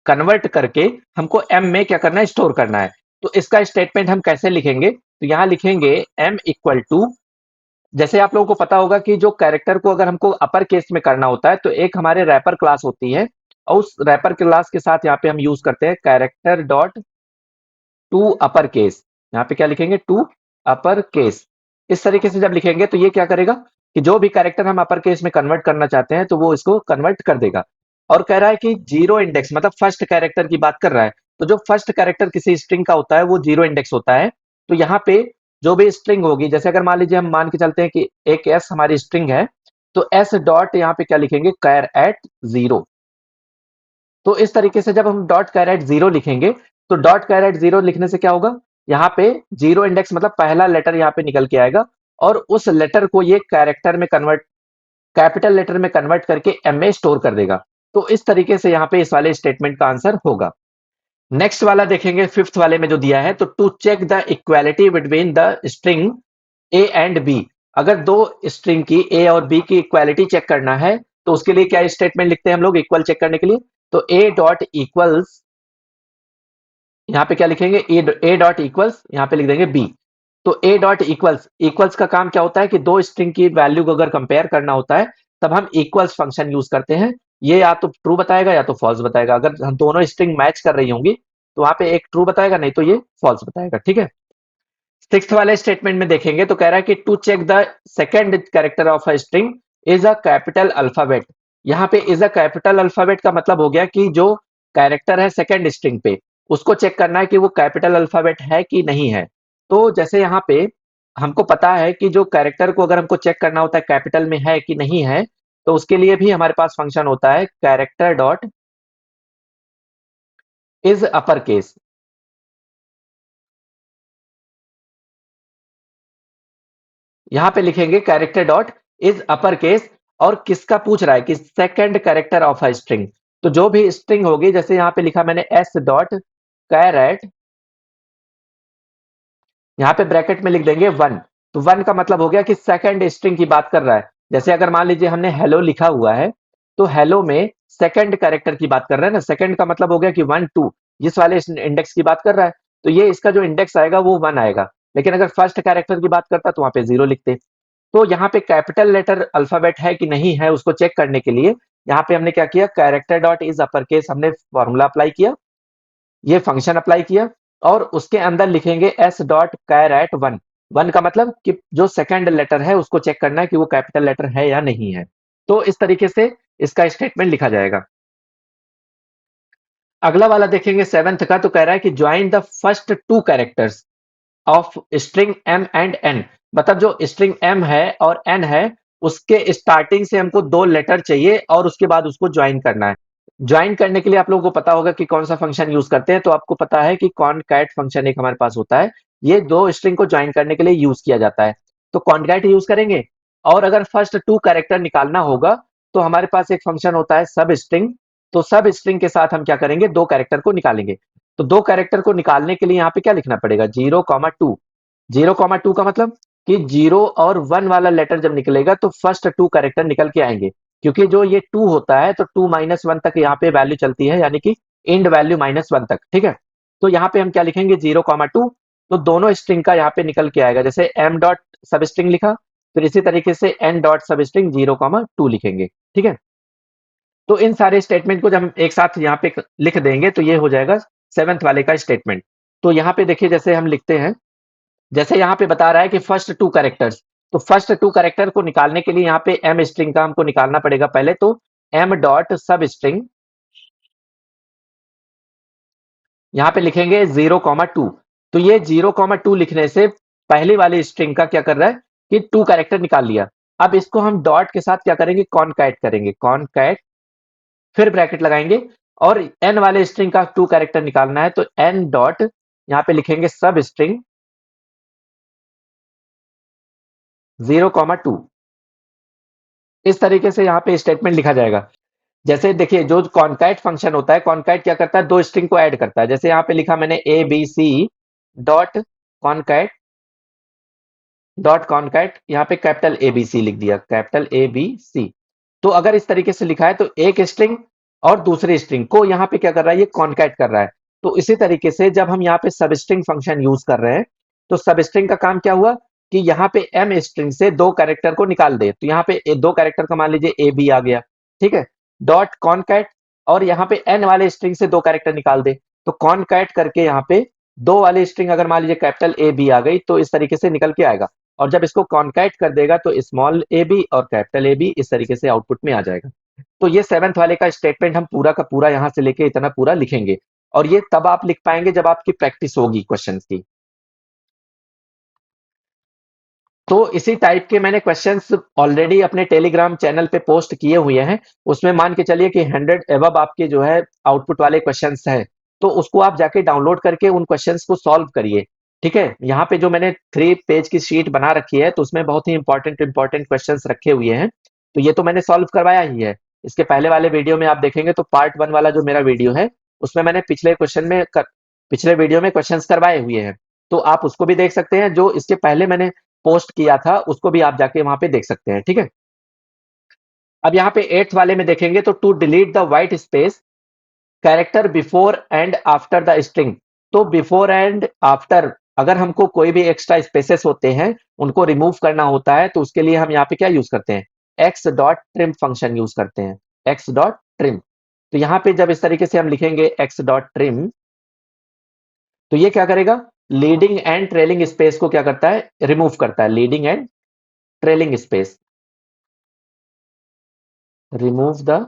कन्वर्ट करके हमको एम में क्या करना है, स्टोर करना है। तो इसका स्टेटमेंट हम कैसे लिखेंगे, तो यहां लिखेंगे एम इक्वल टू, जैसे आप लोगों को पता होगा कि जो कैरेक्टर को अगर हमको अपर केस में करना होता है तो एक हमारे रैपर क्लास होती है और उस रैपर क्लास के साथ यहाँ पे हम यूज करते हैं character dot to upper case. यहाँ पे क्या लिखेंगे, टू अपर केस। इस तरीके से जब लिखेंगे तो ये क्या करेगा कि जो भी कैरेक्टर हम अपर केस में कन्वर्ट करना चाहते हैं तो वो इसको कन्वर्ट कर देगा। और कह रहा है कि जीरो इंडेक्स, मतलब फर्स्ट कैरेक्टर की बात कर रहा है, तो जो फर्स्ट कैरेक्टर किसी स्ट्रिंग का होता है वो जीरो इंडेक्स होता है। तो यहाँ पे जो भी स्ट्रिंग होगी, जैसे अगर मान लीजिए हम मान के चलते हैं कि एक एस हमारी स्ट्रिंग है, तो एस डॉट यहाँ पे क्या लिखेंगे, कैर एट 0। तो इस तरीके से जब हम डॉट कैरेट 0 लिखेंगे तो डॉट कैरेट 0 लिखने से क्या होगा, यहाँ पे जीरो इंडेक्स मतलब पहला लेटर यहाँ पे निकल के आएगा और उस लेटर को ये कैरेक्टर में कन्वर्ट, कैपिटल लेटर में कन्वर्ट करके एम में स्टोर कर देगा। तो इस तरीके से यहाँ पे इस वाले स्टेटमेंट का आंसर होगा। नेक्स्ट वाला देखेंगे, फिफ्थ वाले में जो दिया है, तो to check the equality between the string A and B. अगर दो स्ट्रिंग की ए और बी की इक्वालिटी चेक करना है तो उसके लिए क्या स्टेटमेंट लिखते हैं हम लोग इक्वल चेक करने के लिए, तो ए डॉट इक्वल्स, यहाँ पे क्या लिखेंगे, ए डॉट इक्वल्स, यहाँ पे लिख देंगे बी। तो ए डॉट इक्वल्स, इक्वल्स का काम क्या होता है कि दो स्ट्रिंग की वैल्यू को अगर कंपेयर करना होता है तब हम इक्वल्स फंक्शन यूज करते हैं। ये या तो ट्रू बताएगा या तो फॉल्स बताएगा। अगर हम दोनों स्ट्रिंग मैच कर रही होंगी तो वहां पे एक ट्रू बताएगा, नहीं तो ये फॉल्स बताएगा। ठीक है, सिक्स्थ वाले स्टेटमेंट में देखेंगे तो कह रहा है कि to check the second character of a string is a capital alphabet. यहाँ पे इज अ कैपिटल अल्फाबेट का मतलब हो गया कि जो कैरेक्टर है सेकंड स्ट्रिंग पे उसको चेक करना है कि वो कैपिटल अल्फाबेट है कि नहीं है। तो जैसे यहाँ पे हमको पता है कि जो कैरेक्टर को अगर हमको चेक करना होता है कैपिटल में है कि नहीं है, तो उसके लिए भी हमारे पास फंक्शन होता है character dot is upper case. यहाँ पे लिखेंगे character dot is upper case, और किसका पूछ रहा है कि second character of a string. तो जो भी स्ट्रिंग होगी, जैसे यहाँ पे लिखा मैंने एस डॉट कैरेट, यहाँ पे ब्रैकेट में लिख देंगे 1। तो 1 का मतलब हो गया कि सेकंड स्ट्रिंग की बात कर रहा है। जैसे अगर मान लीजिए हमने हेलो लिखा हुआ है तो हेलो में सेकंड कैरेक्टर की बात कर रहे हैं ना, सेकंड का मतलब हो गया कि 1 2, जिस वाले इंडेक्स की बात कर रहा है तो ये इसका जो इंडेक्स आएगा वो 1 आएगा। लेकिन अगर फर्स्ट कैरेक्टर की बात करता तो वहां पे 0 लिखते। तो यहाँ पे कैपिटल लेटर अल्फाबेट है कि नहीं है उसको चेक करने के लिए यहाँ पे हमने क्या किया, character dot is upper case हमने फॉर्मूला अप्लाई किया, ये फंक्शन अप्लाई किया और उसके अंदर लिखेंगे एस डॉट कैर एट 1। 1 का मतलब कि जो सेकंड लेटर है उसको चेक करना है कि वो कैपिटल लेटर है या नहीं है। तो इस तरीके से इसका स्टेटमेंट लिखा जाएगा। अगला वाला देखेंगे सेवेंथ का, तो कह रहा है कि join the first two characters of string M and N. मतलब जो स्ट्रिंग एम है और एन है उसके स्टार्टिंग से हमको दो लेटर चाहिए और उसके बाद उसको ज्वाइन करना है। ज्वाइन करने के लिए आप लोगों को पता होगा कि कौन सा फंक्शन यूज करते हैं, तो आपको पता है कि कॉनकैट फंक्शन एक हमारे पास होता है, ये दो स्ट्रिंग को ज्वाइन करने के लिए यूज किया जाता है। तो कॉनकैट यूज करेंगे, और अगर फर्स्ट टू कैरेक्टर निकालना होगा तो हमारे पास एक फंक्शन होता है सब स्ट्रिंग। तो सब स्ट्रिंग के साथ हम क्या करेंगे, दो कैरेक्टर को निकालेंगे। तो दो कैरेक्टर को निकालने के लिए यहाँ पे क्या लिखना पड़ेगा, 0,2। 0,2 का मतलब कि 0 और 1 वाला लेटर जब निकलेगा तो फर्स्ट टू कैरेक्टर निकल के आएंगे, क्योंकि जो ये 2 होता है तो 2 - 1 तक यहाँ पे वैल्यू चलती है, यानी कि इंड वैल्यू -1 तक, ठीक है। तो यहाँ पे हम क्या लिखेंगे, 0,2। तो दोनों स्ट्रिंग का यहाँ पे निकल के आएगा, जैसे m डॉट सब स्ट्रिंग लिखा, फिर इसी तरीके से n डॉट सब स्ट्रिंग 0,2 लिखेंगे, ठीक है। तो इन सारे स्टेटमेंट को जब हम एक साथ यहाँ पे लिख देंगे तो ये हो जाएगा सेवंथ वाले का स्टेटमेंट। तो यहाँ पे देखिए, जैसे हम लिखते हैं, जैसे यहाँ पे बता रहा है कि फर्स्ट टू कैरेक्टर्स, तो फर्स्ट टू कैरेक्टर को निकालने के लिए यहाँ पे एम स्ट्रिंग का हमको निकालना पड़ेगा पहले। तो एम डॉट सब स्ट्रिंग, यहाँ पे लिखेंगे 0,2। तो ये 0,2 लिखने से पहली वाली स्ट्रिंग का क्या कर रहा है कि टू कैरेक्टर निकाल लिया। अब इसको हम डॉट के साथ क्या करेंगे, कॉनकैट करेंगे, कॉनकैट, फिर ब्रैकेट लगाएंगे, और एन वाले स्ट्रिंग का टू कैरेक्टर निकालना है तो एन डॉट यहाँ पे लिखेंगे सब स्ट्रिंग 0,2। इस तरीके से यहाँ पे स्टेटमेंट लिखा जाएगा। जैसे देखिए, जो कॉनकैट फंक्शन होता है, कॉनकैट क्या करता है, दो स्ट्रिंग को ऐड करता है। जैसे यहाँ पे लिखा मैंने ABC dot concat, dot concat, यहाँ पे कैपिटल ABC लिख दिया, कैपिटल ABC। तो अगर इस तरीके से लिखा है तो एक स्ट्रिंग और दूसरी स्ट्रिंग को यहाँ पे क्या कर रहा है, ये कॉनकैट कर रहा है। तो इसी तरीके से जब हम यहाँ पे सब स्ट्रिंग फंक्शन यूज कर रहे हैं, तो सब स्ट्रिंग का काम क्या हुआ कि यहाँ पे एम स्ट्रिंग से दो कैरेक्टर को निकाल दे। तो यहाँ पे दो कैरेक्टर का मान लीजिए ए बी आ गया, ठीक है, डॉट कॉनकैट, और यहाँ पे एन वाले स्ट्रिंग से दो कैरेक्टर निकाल दे। तो कॉनकैट करके यहाँ पे दो वाली स्ट्रिंग अगर मान लीजिए कैपिटल ए बी आ गई तो इस तरीके से निकल के आएगा। और जब इसको कॉनकैट कर देगा तो स्मॉल ए बी और कैपिटल ए बी इस तरीके से आउटपुट में आ जाएगा। तो ये सेवंथ वाले का स्टेटमेंट हम पूरा का पूरा यहाँ से लेके इतना पूरा लिखेंगे, और ये तब आप लिख पाएंगे जब आपकी प्रैक्टिस होगी क्वेश्चंस की। तो इसी टाइप के मैंने क्वेश्चंस ऑलरेडी अपने टेलीग्राम चैनल पे पोस्ट किए हुए हैं। उसमें मान के चलिए कि 100 एबव आपके जो है आउटपुट वाले क्वेश्चंस हैं। तो उसको आप जाके डाउनलोड करके उन क्वेश्चंस को सॉल्व करिए, ठीक है। यहाँ पे जो मैंने 3 पेज की शीट बना रखी है तो उसमें बहुत ही इंपॉर्टेंट इंपॉर्टेंट क्वेश्चंस रखे हुए हैं। तो ये तो मैंने सॉल्व करवाया ही है। इसके पहले वाले वीडियो में आप देखेंगे तो पार्ट 1 वाला जो मेरा वीडियो है उसमें मैंने पिछले वीडियो में क्वेश्चंस करवाए हुए हैं। तो आप उसको भी देख सकते हैं, जो इसके पहले मैंने पोस्ट किया था उसको भी आप जाके वहां पे देख सकते हैं, ठीक है। अब यहाँ पे 8th वाले में देखेंगे तो to delete the white space character before and after the string. तो बिफोर एंड आफ्टर अगर हमको कोई भी एक्स्ट्रा स्पेसेस होते हैं उनको रिमूव करना होता है तो उसके लिए हम यहाँ पे क्या यूज करते हैं, x dot trim function use करते हैं, एक्स डॉट ट्रिम। तो यहाँ पे जब इस तरीके से हम लिखेंगे एक्स डॉट ट्रिम, तो ये क्या करेगा, लीडिंग एंड ट्रेलिंग स्पेस को क्या करता है, रिमूव करता है, leading and trailing space, remove the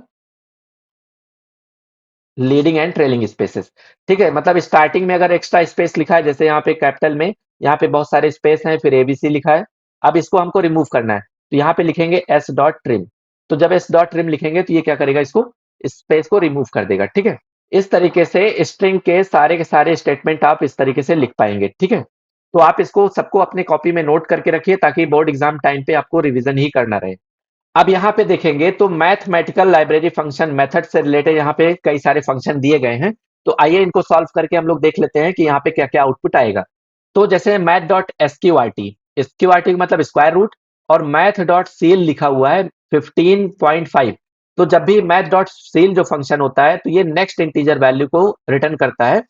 leading and trailing spaces, ठीक है। मतलब स्टार्टिंग में अगर एक्स्ट्रा स्पेस लिखा है, जैसे यहाँ पे कैपिटल में यहाँ पे बहुत सारे स्पेस हैं, फिर एबीसी लिखा है, अब इसको हमको रिमूव करना है तो यहाँ पे लिखेंगे एस डॉट ट्रिम। तो जब एस डॉट ट्रिम लिखेंगे तो ये क्या करेगा, इसको स्पेस को रिमूव कर देगा, ठीक है। इस तरीके से स्ट्रिंग के सारे स्टेटमेंट आप इस तरीके से लिख पाएंगे, ठीक है। तो आप इसको सबको अपने कॉपी में नोट करके रखिए ताकि बोर्ड एग्जाम टाइम पे आपको रिवीजन ही करना रहे। अब यहाँ पे देखेंगे तो मैथमेटिकल लाइब्रेरी फंक्शन मेथड से रिलेटेड यहाँ पे कई सारे फंक्शन दिए गए हैं। तो आइए इनको सॉल्व करके हम लोग देख लेते हैं कि यहाँ पे क्या क्या आउटपुट आएगा। तो जैसे मैथ डॉट एसक्यूआरटी, एसक्यूआरटी मतलब स्क्वायर रूट, और मैथ डॉट सील लिखा हुआ है 15.5। तो जब भी मैथ डॉट सील जो फंक्शन होता है तो ये नेक्स्ट इंटीजर वैल्यू को रिटर्न करता है।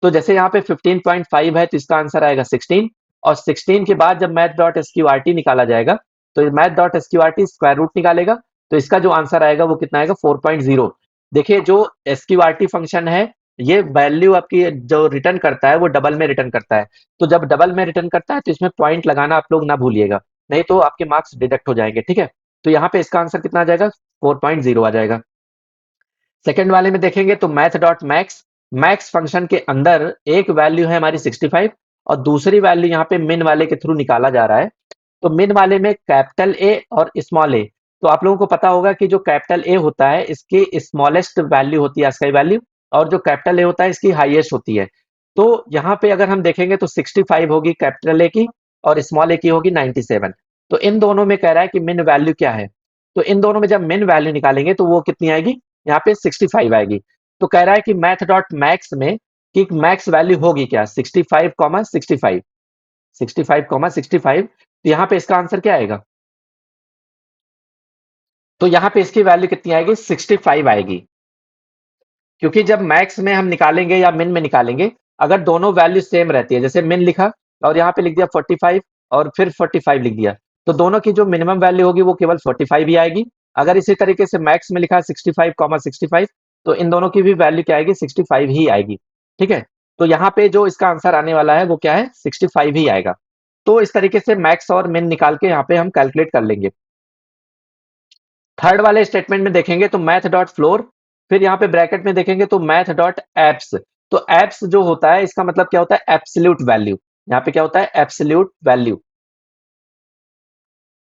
तो जैसे यहाँ पे 15.5 है तो इसका आंसर आएगा 16, और 16 के बाद जब मैथ डॉट एसक्यूआरटी निकाला जाएगा तो math dot SQRT square root निकालेगा, तो इसका जो आंसर आएगा वो कितना आएगा, 4.0। देखिए जो एसक्यूआरटी फंक्शन है ये वैल्यू आपकी जो रिटर्न करता है वो डबल में रिटर्न करता है। तो जब डबल में रिटर्न करता है तो इसमें पॉइंट लगाना आप लोग ना भूलिएगा, नहीं तो आपके मार्क्स डिडक्ट हो जाएंगे, ठीक है। तो यहाँ पे इसका आंसर कितना आ जाएगा, 4.0 आ जाएगा। सेकंड वाले में देखेंगे तो math dot max, max function के अंदर एक वैल्यू है हमारी 65 और दूसरी वैल्यू यहाँ पे मिन वाले के थ्रू निकाला जा रहा है। तो मिन वाले में कैपिटल ए और स्मॉल ए, तो आप लोगों को पता होगा कि जो कैपिटल ए होता है इसकी स्मॉलेस्ट वैल्यू होती है ASCII वैल्यू, और जो कैपिटल ए होता है इसकी हाईएस्ट होती है। तो यहाँ पे अगर हम देखेंगे तो 65 होगी कैपिटल ए की और स्मॉल ए की होगी 97। तो इन दोनों में कह रहा है कि मिन वैल्यू क्या है। तो इन दोनों में जब मिन वैल्यू निकालेंगे तो वो कितनी आएगी, यहाँ पे 65 आएगी। तो कह रहा है कि मैथ डॉट मैक्स में कि मैक्स वैल्यू होगी क्या, 65, 65, 65, तो यहाँ पे इसका आंसर क्या आएगा, तो यहाँ पे इसकी वैल्यू कितनी आएगी, 65 आएगी। क्योंकि जब मैक्स में हम निकालेंगे या मिन में निकालेंगे, अगर दोनों वैल्यू सेम रहती है, जैसे मिन लिखा और यहाँ पे लिख दिया 45 और फिर 45 लिख दिया, तो दोनों की जो मिनिमम वैल्यू होगी वो केवल 45 ही आएगी। अगर इसी तरीके से मैक्स में लिखा 65, तो इन दोनों की भी वैल्यू क्या आएगी, 65 ही आएगी। ठीक है, तो यहाँ पे जो इसका आंसर आने वाला है वो क्या है, 65 ही आएगा। तो इस तरीके से मैक्स और मिन निकाल के यहाँ पे हम कैलकुलेट कर लेंगे। थर्ड वाले स्टेटमेंट में देखेंगे तो मैथ डॉट फ्लोर, फिर यहाँ पे ब्रैकेट में देखेंगे तो मैथ डॉट एप्स। तो एप्स जो होता है इसका मतलब क्या होता है, एब्सोल्यूट वैल्यू। यहाँ पे क्या होता है, एब्सोल्यूट वैल्यू।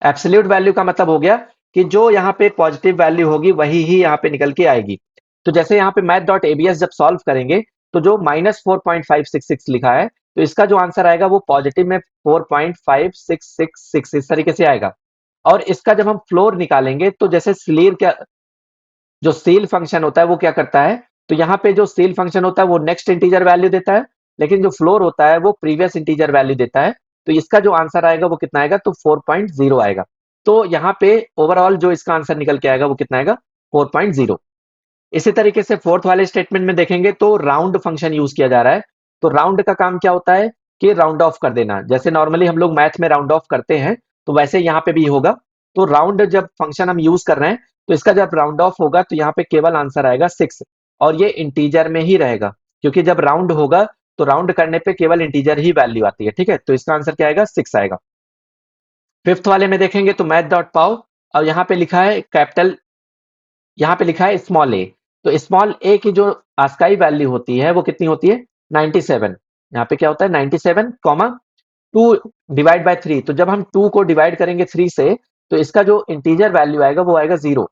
एब्सोल्यूट वैल्यू का मतलब हो गया कि जो यहाँ पे पॉजिटिव वैल्यू होगी वही ही यहाँ पे निकल के आएगी। तो जैसे यहाँ पे मैथ डॉट एबीएस जब सॉल्व करेंगे तो जो -4.566 लिखा है, तो इसका जो आंसर आएगा वो पॉजिटिव में 4.5666 इस तरीके से आएगा। और इसका जब हम फ्लोर निकालेंगे तो जैसे स्लीर क्या, जो सील फंक्शन होता है वो क्या करता है, तो यहाँ पे जो सील फंक्शन होता है वो नेक्स्ट इंटीजर वैल्यू देता है, लेकिन जो फ्लोर होता है वो प्रीवियस इंटीजर वैल्यू देता है। तो इसका जो आंसर आएगा वो कितना आएगा, तो 4.0 आएगा। तो यहाँ पे ओवरऑल जो इसका आंसर निकल के आएगा वो कितना आएगा, 4.0। इसी तरीके से फोर्थ वाले स्टेटमेंट में देखेंगे तो राउंड फंक्शन यूज किया जा रहा है। तो राउंड का काम क्या होता है कि राउंड ऑफ कर देना, जैसे नॉर्मली हम लोग मैथ में राउंड ऑफ करते हैं तो वैसे यहाँ पे भी होगा। तो राउंड जब फंक्शन हम यूज कर रहे हैं तो इसका जब राउंड ऑफ होगा तो यहाँ पे केवल आंसर आएगा 6, और ये इंटीजर में ही रहेगा, क्योंकि जब राउंड होगा तो राउंड करने पे केवल इंटीजर ही वैल्यू आती है। ठीक है, तो इसका आंसर क्या आएगा, 6 आएगा। फिफ्थ वाले में देखेंगे तो मैथ डॉट पाओ, और यहाँ पे लिखा है कैपिटल, यहाँ पे लिखा है स्मॉल ए। तो स्मॉल ए की जो ASCII वैल्यू होती है वो कितनी होती है, 97। यहाँ पे क्या होता है, 97 कॉमा 2 डिवाइड बाय 3। तो जब हम 2 को डिवाइड करेंगे 3 से तो इसका जो इंटीजर वैल्यू आएगा वो आएगा 0।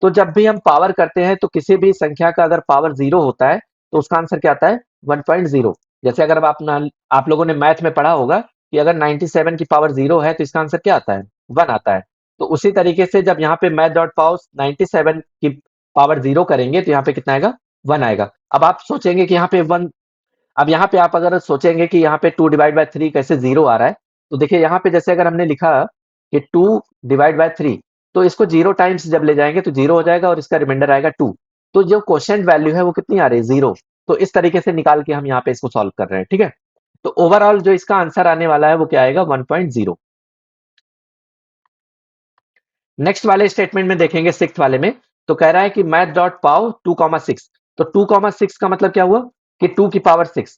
तो जब भी हम पावर करते हैं तो किसी भी संख्या का अगर पावर 0 होता है तो उसका आंसर क्या आता है, 1.0। जैसे अगर आप लोगों ने मैथ में पढ़ा होगा कि अगर 97 की पावर 0 है तो इसका आंसर क्या आता है, 1 आता है। तो उसी तरीके से जब यहाँ पे मैथ डॉट पाओ 97 की पावर 0 करेंगे तो यहाँ पे कितना आएगा, 1 आएगा। अब आप सोचेंगे कि यहाँ पे 1, अब यहाँ पे आप अगर सोचेंगे कि यहाँ पे 2 डिवाइड बाय 3 कैसे 0 आ रहा है, तो देखिए यहाँ पे जैसे अगर हमने लिखा कि 2 डिवाइड बाय 3, तो इसको 0 टाइम्स जब ले जाएंगे तो 0 हो जाएगा और इसका रिमाइंडर आएगा 2। तो जो क्वोशिएंट वैल्यू है वो कितनी आ रही है, 0। तो इस तरीके से निकाल के हम यहाँ पे इसको सॉल्व कर रहे हैं। ठीक है, तो ओवरऑल जो इसका आंसर आने वाला है वो क्या आएगा, 1.0। नेक्स्ट वाले स्टेटमेंट में देखेंगे सिक्स्थ वाले में, तो कह रहा है कि मैथ डॉट पाओ 2,6। तो 2,6 का मतलब क्या हुआ कि 2 की पावर 6।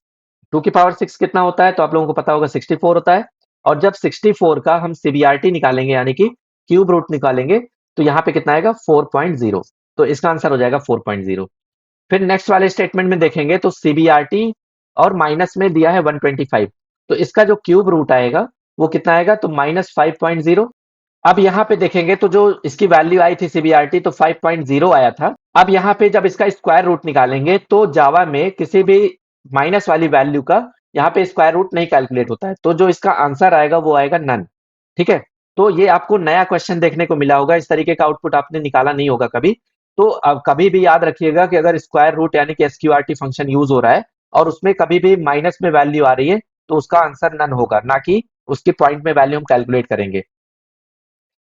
2 की पावर 6 कितना होता है, तो आप लोगों को पता होगा 64 होता है। और जब 64 का हम सीबीआरटी निकालेंगे यानी कि क्यूब रूट निकालेंगे तो यहाँ पे कितना आएगा, 4.0। तो इसका आंसर हो जाएगा 4.0। फिर नेक्स्ट वाले स्टेटमेंट में देखेंगे तो सीबीआरटी और माइनस में दिया है 125। तो इसका जो क्यूब रूट आएगा वो कितना आएगा, तो -5.0। अब यहाँ पे देखेंगे तो जो इसकी वैल्यू आई थी सीबीआरटी तो 5.0 आया था। अब यहाँ पे जब इसका स्क्वायर रूट निकालेंगे तो जावा में किसी भी माइनस वाली वैल्यू का यहाँ पे स्क्वायर रूट नहीं कैलकुलेट होता है, तो जो इसका आंसर आएगा वो आएगा नन। ठीक है, तो ये आपको नया क्वेश्चन देखने को मिला होगा, इस तरीके का आउटपुट आपने निकाला नहीं होगा कभी। तो अब कभी भी याद रखिएगा कि अगर स्क्वायर रूट यानी कि एसक्यूआरटी फंक्शन यूज हो रहा है और उसमें कभी भी माइनस में वैल्यू आ रही है तो उसका आंसर नन होगा, ना कि उसकी पॉइंट में वैल्यू हम कैलकुलेट करेंगे।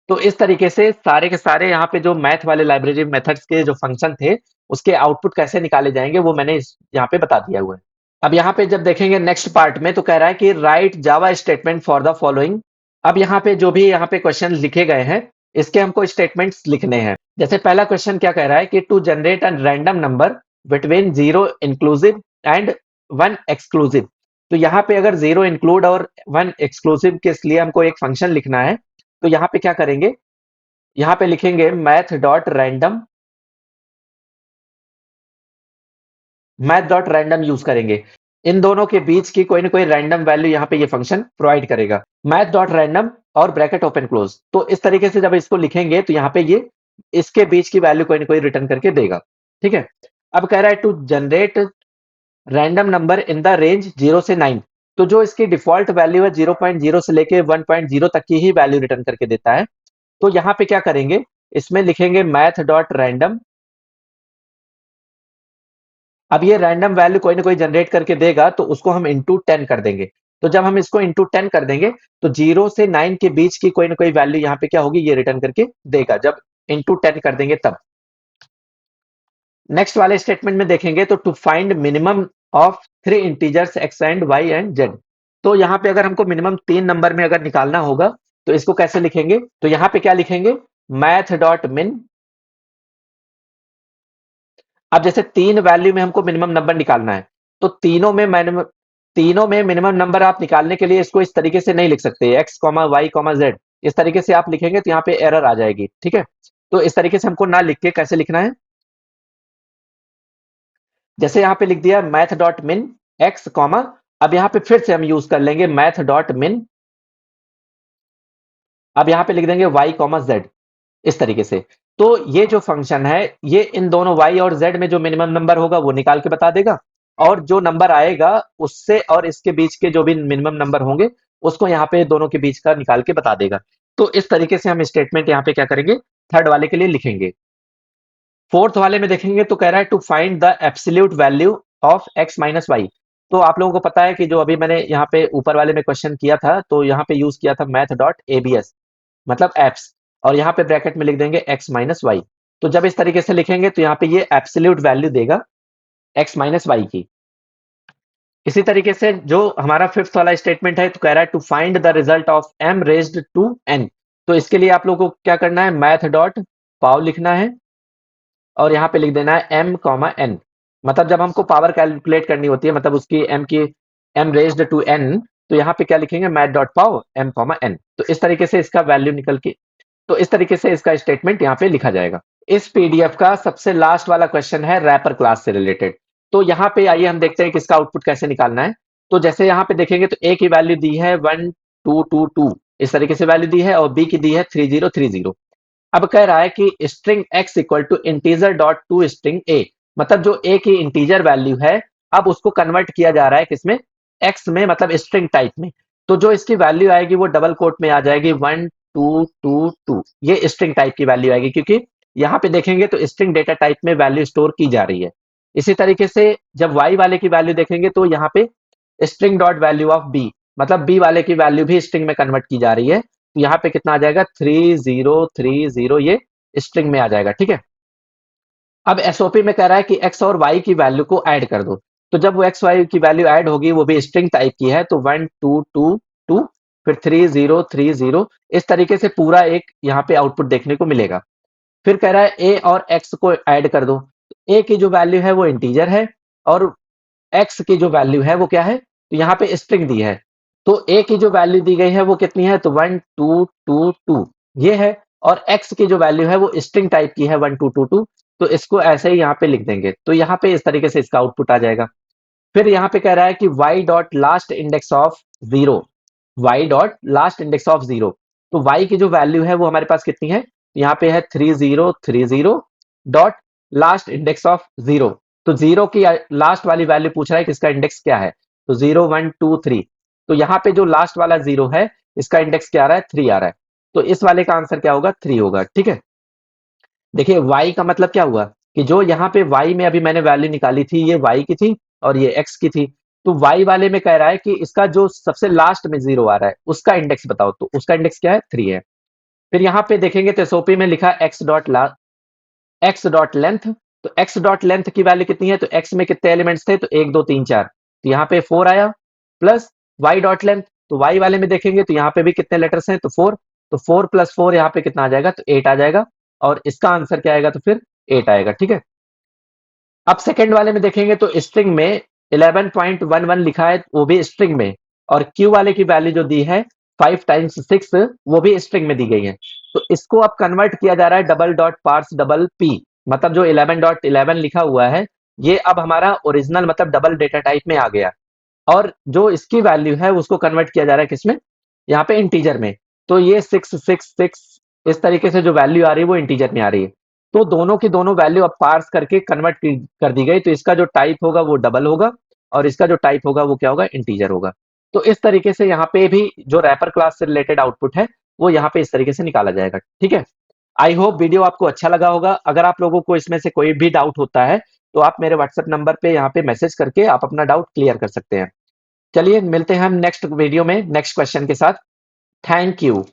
तो इस तरीके से सारे के सारे यहाँ पे जो मैथ वाले लाइब्रेरी मेथड्स के जो फंक्शन थे उसके आउटपुट कैसे निकाले जाएंगे वो मैंने यहाँ पे बता दिया हुआ है। अब यहाँ पे जब देखेंगे नेक्स्ट पार्ट में तो कह रहा है कि write Java statement for the following. अब यहाँ पे जो भी यहाँ पे क्वेश्चन लिखे गए हैं इसके हमको स्टेटमेंट्स लिखने हैं। जैसे पहला क्वेश्चन क्या कह रहा है कि to generate a random number between 0 inclusive and 1 exclusive. तो यहाँ पे अगर 0 इंक्लूड और 1 एक्सक्लूसिव के लिए हमको एक फंक्शन लिखना है तो यहाँ पे क्या करेंगे, यहाँ पे लिखेंगे math dot random, math dot random use करेंगे। इन दोनों के बीच की कोई ना कोई रैंडम वैल्यू यहाँ पे ये फंक्शन प्रोवाइड करेगा, मैथ डॉट रैंडम और ब्रैकेट ओपन क्लोज। तो इस तरीके से जब इसको लिखेंगे तो यहाँ पे ये इसके बीच की वैल्यू कोई ना कोई रिटर्न करके देगा। ठीक है, अब कह रहा है to generate random number in the range 0 से 9। तो जो इसकी डिफॉल्ट वैल्यू है 0.0 से लेके 1.0 तक की ही वैल्यू रिटर्न करके देता है। तो यहाँ पे क्या करेंगे, इसमें लिखेंगे मैथ डॉट रैंडम। अब ये रैंडम वैल्यू कोई ना कोई जनरेट करके देगा, तो उसको हम इंटू 10 कर देंगे। तो जब हम इसको इंटू 10 कर देंगे, तो 0 से 9 के बीच की कोई ना कोई वैल्यू यहाँ पे क्या होगी, ये रिटर्न करके देगा जब इंटू 10 कर देंगे तब। नेक्स्ट वाले स्टेटमेंट में देखेंगे तो to find minimum of 3 integers x and y and z। तो यहाँ पे अगर हमको मिनिमम 3 नंबर में अगर निकालना होगा, तो इसको कैसे लिखेंगे, तो यहाँ पे क्या लिखेंगे, मैथ डॉट मिन। अब जैसे 3 वैल्यू में हमको मिनिमम नंबर निकालना है, तो तीनों में मिनिमम नंबर आप निकालने के लिए इसको इस तरीके से नहीं लिख सकते, x comma Y comma Z. इस तरीके से आप लिखेंगे तो यहाँ पे एरर आ जाएगी। ठीक है, तो इस तरीके से हमको ना लिख के कैसे लिखना है, जैसे यहाँ पे लिख दिया मैथ डॉट मिन एक्स कॉमा, अब यहाँ पे फिर से हम यूज कर लेंगे मैथ डॉट मिन, अब यहाँ पे लिख देंगे y कॉमा जेड, इस तरीके से। तो ये जो फंक्शन है, ये इन दोनों y और z में जो मिनिमम नंबर होगा वो निकाल के बता देगा, और जो नंबर आएगा उससे और इसके बीच के जो भी मिनिमम नंबर होंगे उसको यहाँ पे दोनों के बीच का निकाल के बता देगा। तो इस तरीके से हम स्टेटमेंट यहाँ पे क्या करेंगे, थर्ड वाले के लिए लिखेंगे। फोर्थ वाले में देखेंगे तो कह रहा है to find the absolute value of x minus Y. तो आप लोगों को पता है कि जो अभी मैंने यहाँ पे ऊपर वाले में क्वेश्चन किया था, तो यहाँ पे यूज किया था मैथ डॉट एबीएस, मतलब एप्स, और यहाँ पे ब्रैकेट में लिख देंगे x माइनस वाई। तो जब इस तरीके से लिखेंगे तो यहाँ पे ये एब्सोल्यूट वैल्यू देगा x माइनस वाई की। इसी तरीके से जो हमारा फिफ्थ वाला स्टेटमेंट है, तो कह रहा है to find the result of m raised to n। तो इसके लिए आप लोगों को क्या करना है, मैथ डॉट पाव लिखना है और यहाँ पे लिख देना है m कॉमा n। मतलब जब हमको पावर कैलकुलेट करनी होती है, मतलब उसकी m की m रेज्ड टू n, तो यहाँ पे क्या लिखेंगे, मैथ डॉट पाव m कॉमा n। तो इस तरीके से इसका वैल्यू निकल के, तो इस तरीके से इसका स्टेटमेंट यहाँ पे लिखा जाएगा। इस पीडीएफ का सबसे लास्ट वाला क्वेश्चन है रैपर क्लास से रिलेटेड। तो यहाँ पे आइए हम देखते हैं कि इसका आउटपुट कैसे निकालना है। तो जैसे यहाँ पे देखेंगे तो ए की वैल्यू दी है 1222, इस तरीके से वैल्यू दी है, और बी की दी है 3030। अब कह रहा है कि string x equal to integer dot to string a, मतलब जो a की इंटीजर वैल्यू है, अब उसको कन्वर्ट किया जा रहा है किसमें, x में, मतलब स्ट्रिंग टाइप में। तो जो इसकी वैल्यू आएगी वो डबल कोट में आ जाएगी 1222, ये स्ट्रिंग टाइप की वैल्यू आएगी, क्योंकि यहाँ पे देखेंगे तो स्ट्रिंग डेटा टाइप में वैल्यू स्टोर की जा रही है। इसी तरीके से जब y वाले की वैल्यू देखेंगे तो यहाँ पे string dot value of b, मतलब b वाले की वैल्यू भी स्ट्रिंग में कन्वर्ट की जा रही है। तो यहाँ पे कितना आ जाएगा, 3030, ये स्ट्रिंग में आ जाएगा। ठीक है, अब एसओपी में कह रहा है कि x और y की वैल्यू को ऐड कर दो। तो जब वो x y की वैल्यू ऐड होगी, वो भी स्ट्रिंग टाइप की है, तो 1222 फिर 3030, इस तरीके से पूरा एक यहाँ पे आउटपुट देखने को मिलेगा। फिर कह रहा है a और x को ऐड कर दो। a की जो वैल्यू है वो इंटीजर है, और x की जो वैल्यू है वो क्या है, तो यहाँ पे स्ट्रिंग दी है। तो a की जो वैल्यू दी गई है वो कितनी है, तो 1222 ये है, और x की जो वैल्यू है वो स्ट्रिंग टाइप की है 1222। तो इसको ऐसे ही यहाँ पे लिख देंगे, तो यहाँ पे इस तरीके से इसका आउटपुट आ जाएगा। फिर यहाँ पे कह रहा है कि y dot last index of 0, y dot last index of 0। तो y की जो वैल्यू है वो हमारे पास कितनी है, यहाँ पे है 3030 डॉट लास्ट इंडेक्स ऑफ 0। तो 0 की लास्ट वाली वैल्यू पूछ रहा है कि इसका इंडेक्स क्या है, तो 0123। तो यहाँ पे जो लास्ट वाला 0 है, इसका इंडेक्स क्या आ रहा है, 3 आ रहा है। तो इस वाले का आंसर क्या होगा, 3 होगा। ठीक है, देखिए y का मतलब क्या हुआ कि जो यहाँ पे y में अभी मैंने वैल्यू निकाली थी, ये y की थी और ये x की थी। तो y वाले में कह रहा है कि इसका जो सबसे लास्ट में 0 आ रहा है उसका इंडेक्स बताओ, तो उसका इंडेक्स क्या है, 3 है। फिर यहाँ पे देखेंगे तो एसओपी में लिखा एक्स डॉट लेंथ। तो एक्स डॉट लेंथ की वैल्यू कितनी है, तो एक्स में कितने एलिमेंट्स थे, तो 1 2 3 4, तो यहाँ पे 4 आया, प्लस वाई डॉट लेंथ। तो वाई वाले में देखेंगे तो यहाँ पे भी कितने लेटर्स हैं, तो 4। तो 4 प्लस 4 यहाँ पे कितना आ जाएगा, तो 8 आ जाएगा, और इसका आंसर क्या आएगा, तो फिर 8 आएगा। ठीक है, अब सेकंड वाले में देखेंगे तो स्ट्रिंग में 11.11 लिखा है, वो भी स्ट्रिंग में, और क्यू वाले की वैल्यू जो दी है 5 टाइम्स 6, वो भी स्ट्रिंग में दी गई है। तो इसको अब कन्वर्ट किया जा रहा है double dot parse double P, मतलब जो 11.11 लिखा हुआ है, ये अब हमारा ओरिजिनल मतलब डबल डेटा टाइप में आ गया, और जो इसकी वैल्यू है उसको कन्वर्ट किया जा रहा है किसमें, यहाँ पे इंटीजर में। तो ये 666 इस तरीके से जो वैल्यू आ रही है वो इंटीजर में आ रही है। तो दोनों की दोनों वैल्यू अब पार्स करके कन्वर्ट कर दी गई, तो इसका जो टाइप होगा वो डबल होगा और इसका जो टाइप होगा वो क्या होगा, इंटीजर होगा। तो इस तरीके से यहाँ पे भी जो रैपर क्लास से रिलेटेड आउटपुट है वो यहाँ पे इस तरीके से निकाला जाएगा। ठीक है, आई होप वीडियो आपको अच्छा लगा होगा। अगर आप लोगों को इसमें से कोई भी डाउट होता है तो आप मेरे व्हाट्सएप नंबर पे यहाँ पे मैसेज करके आप अपना डाउट क्लियर कर सकते हैं। चलिए मिलते हैं हम नेक्स्ट वीडियो में नेक्स्ट क्वेश्चन के साथ। Thank you.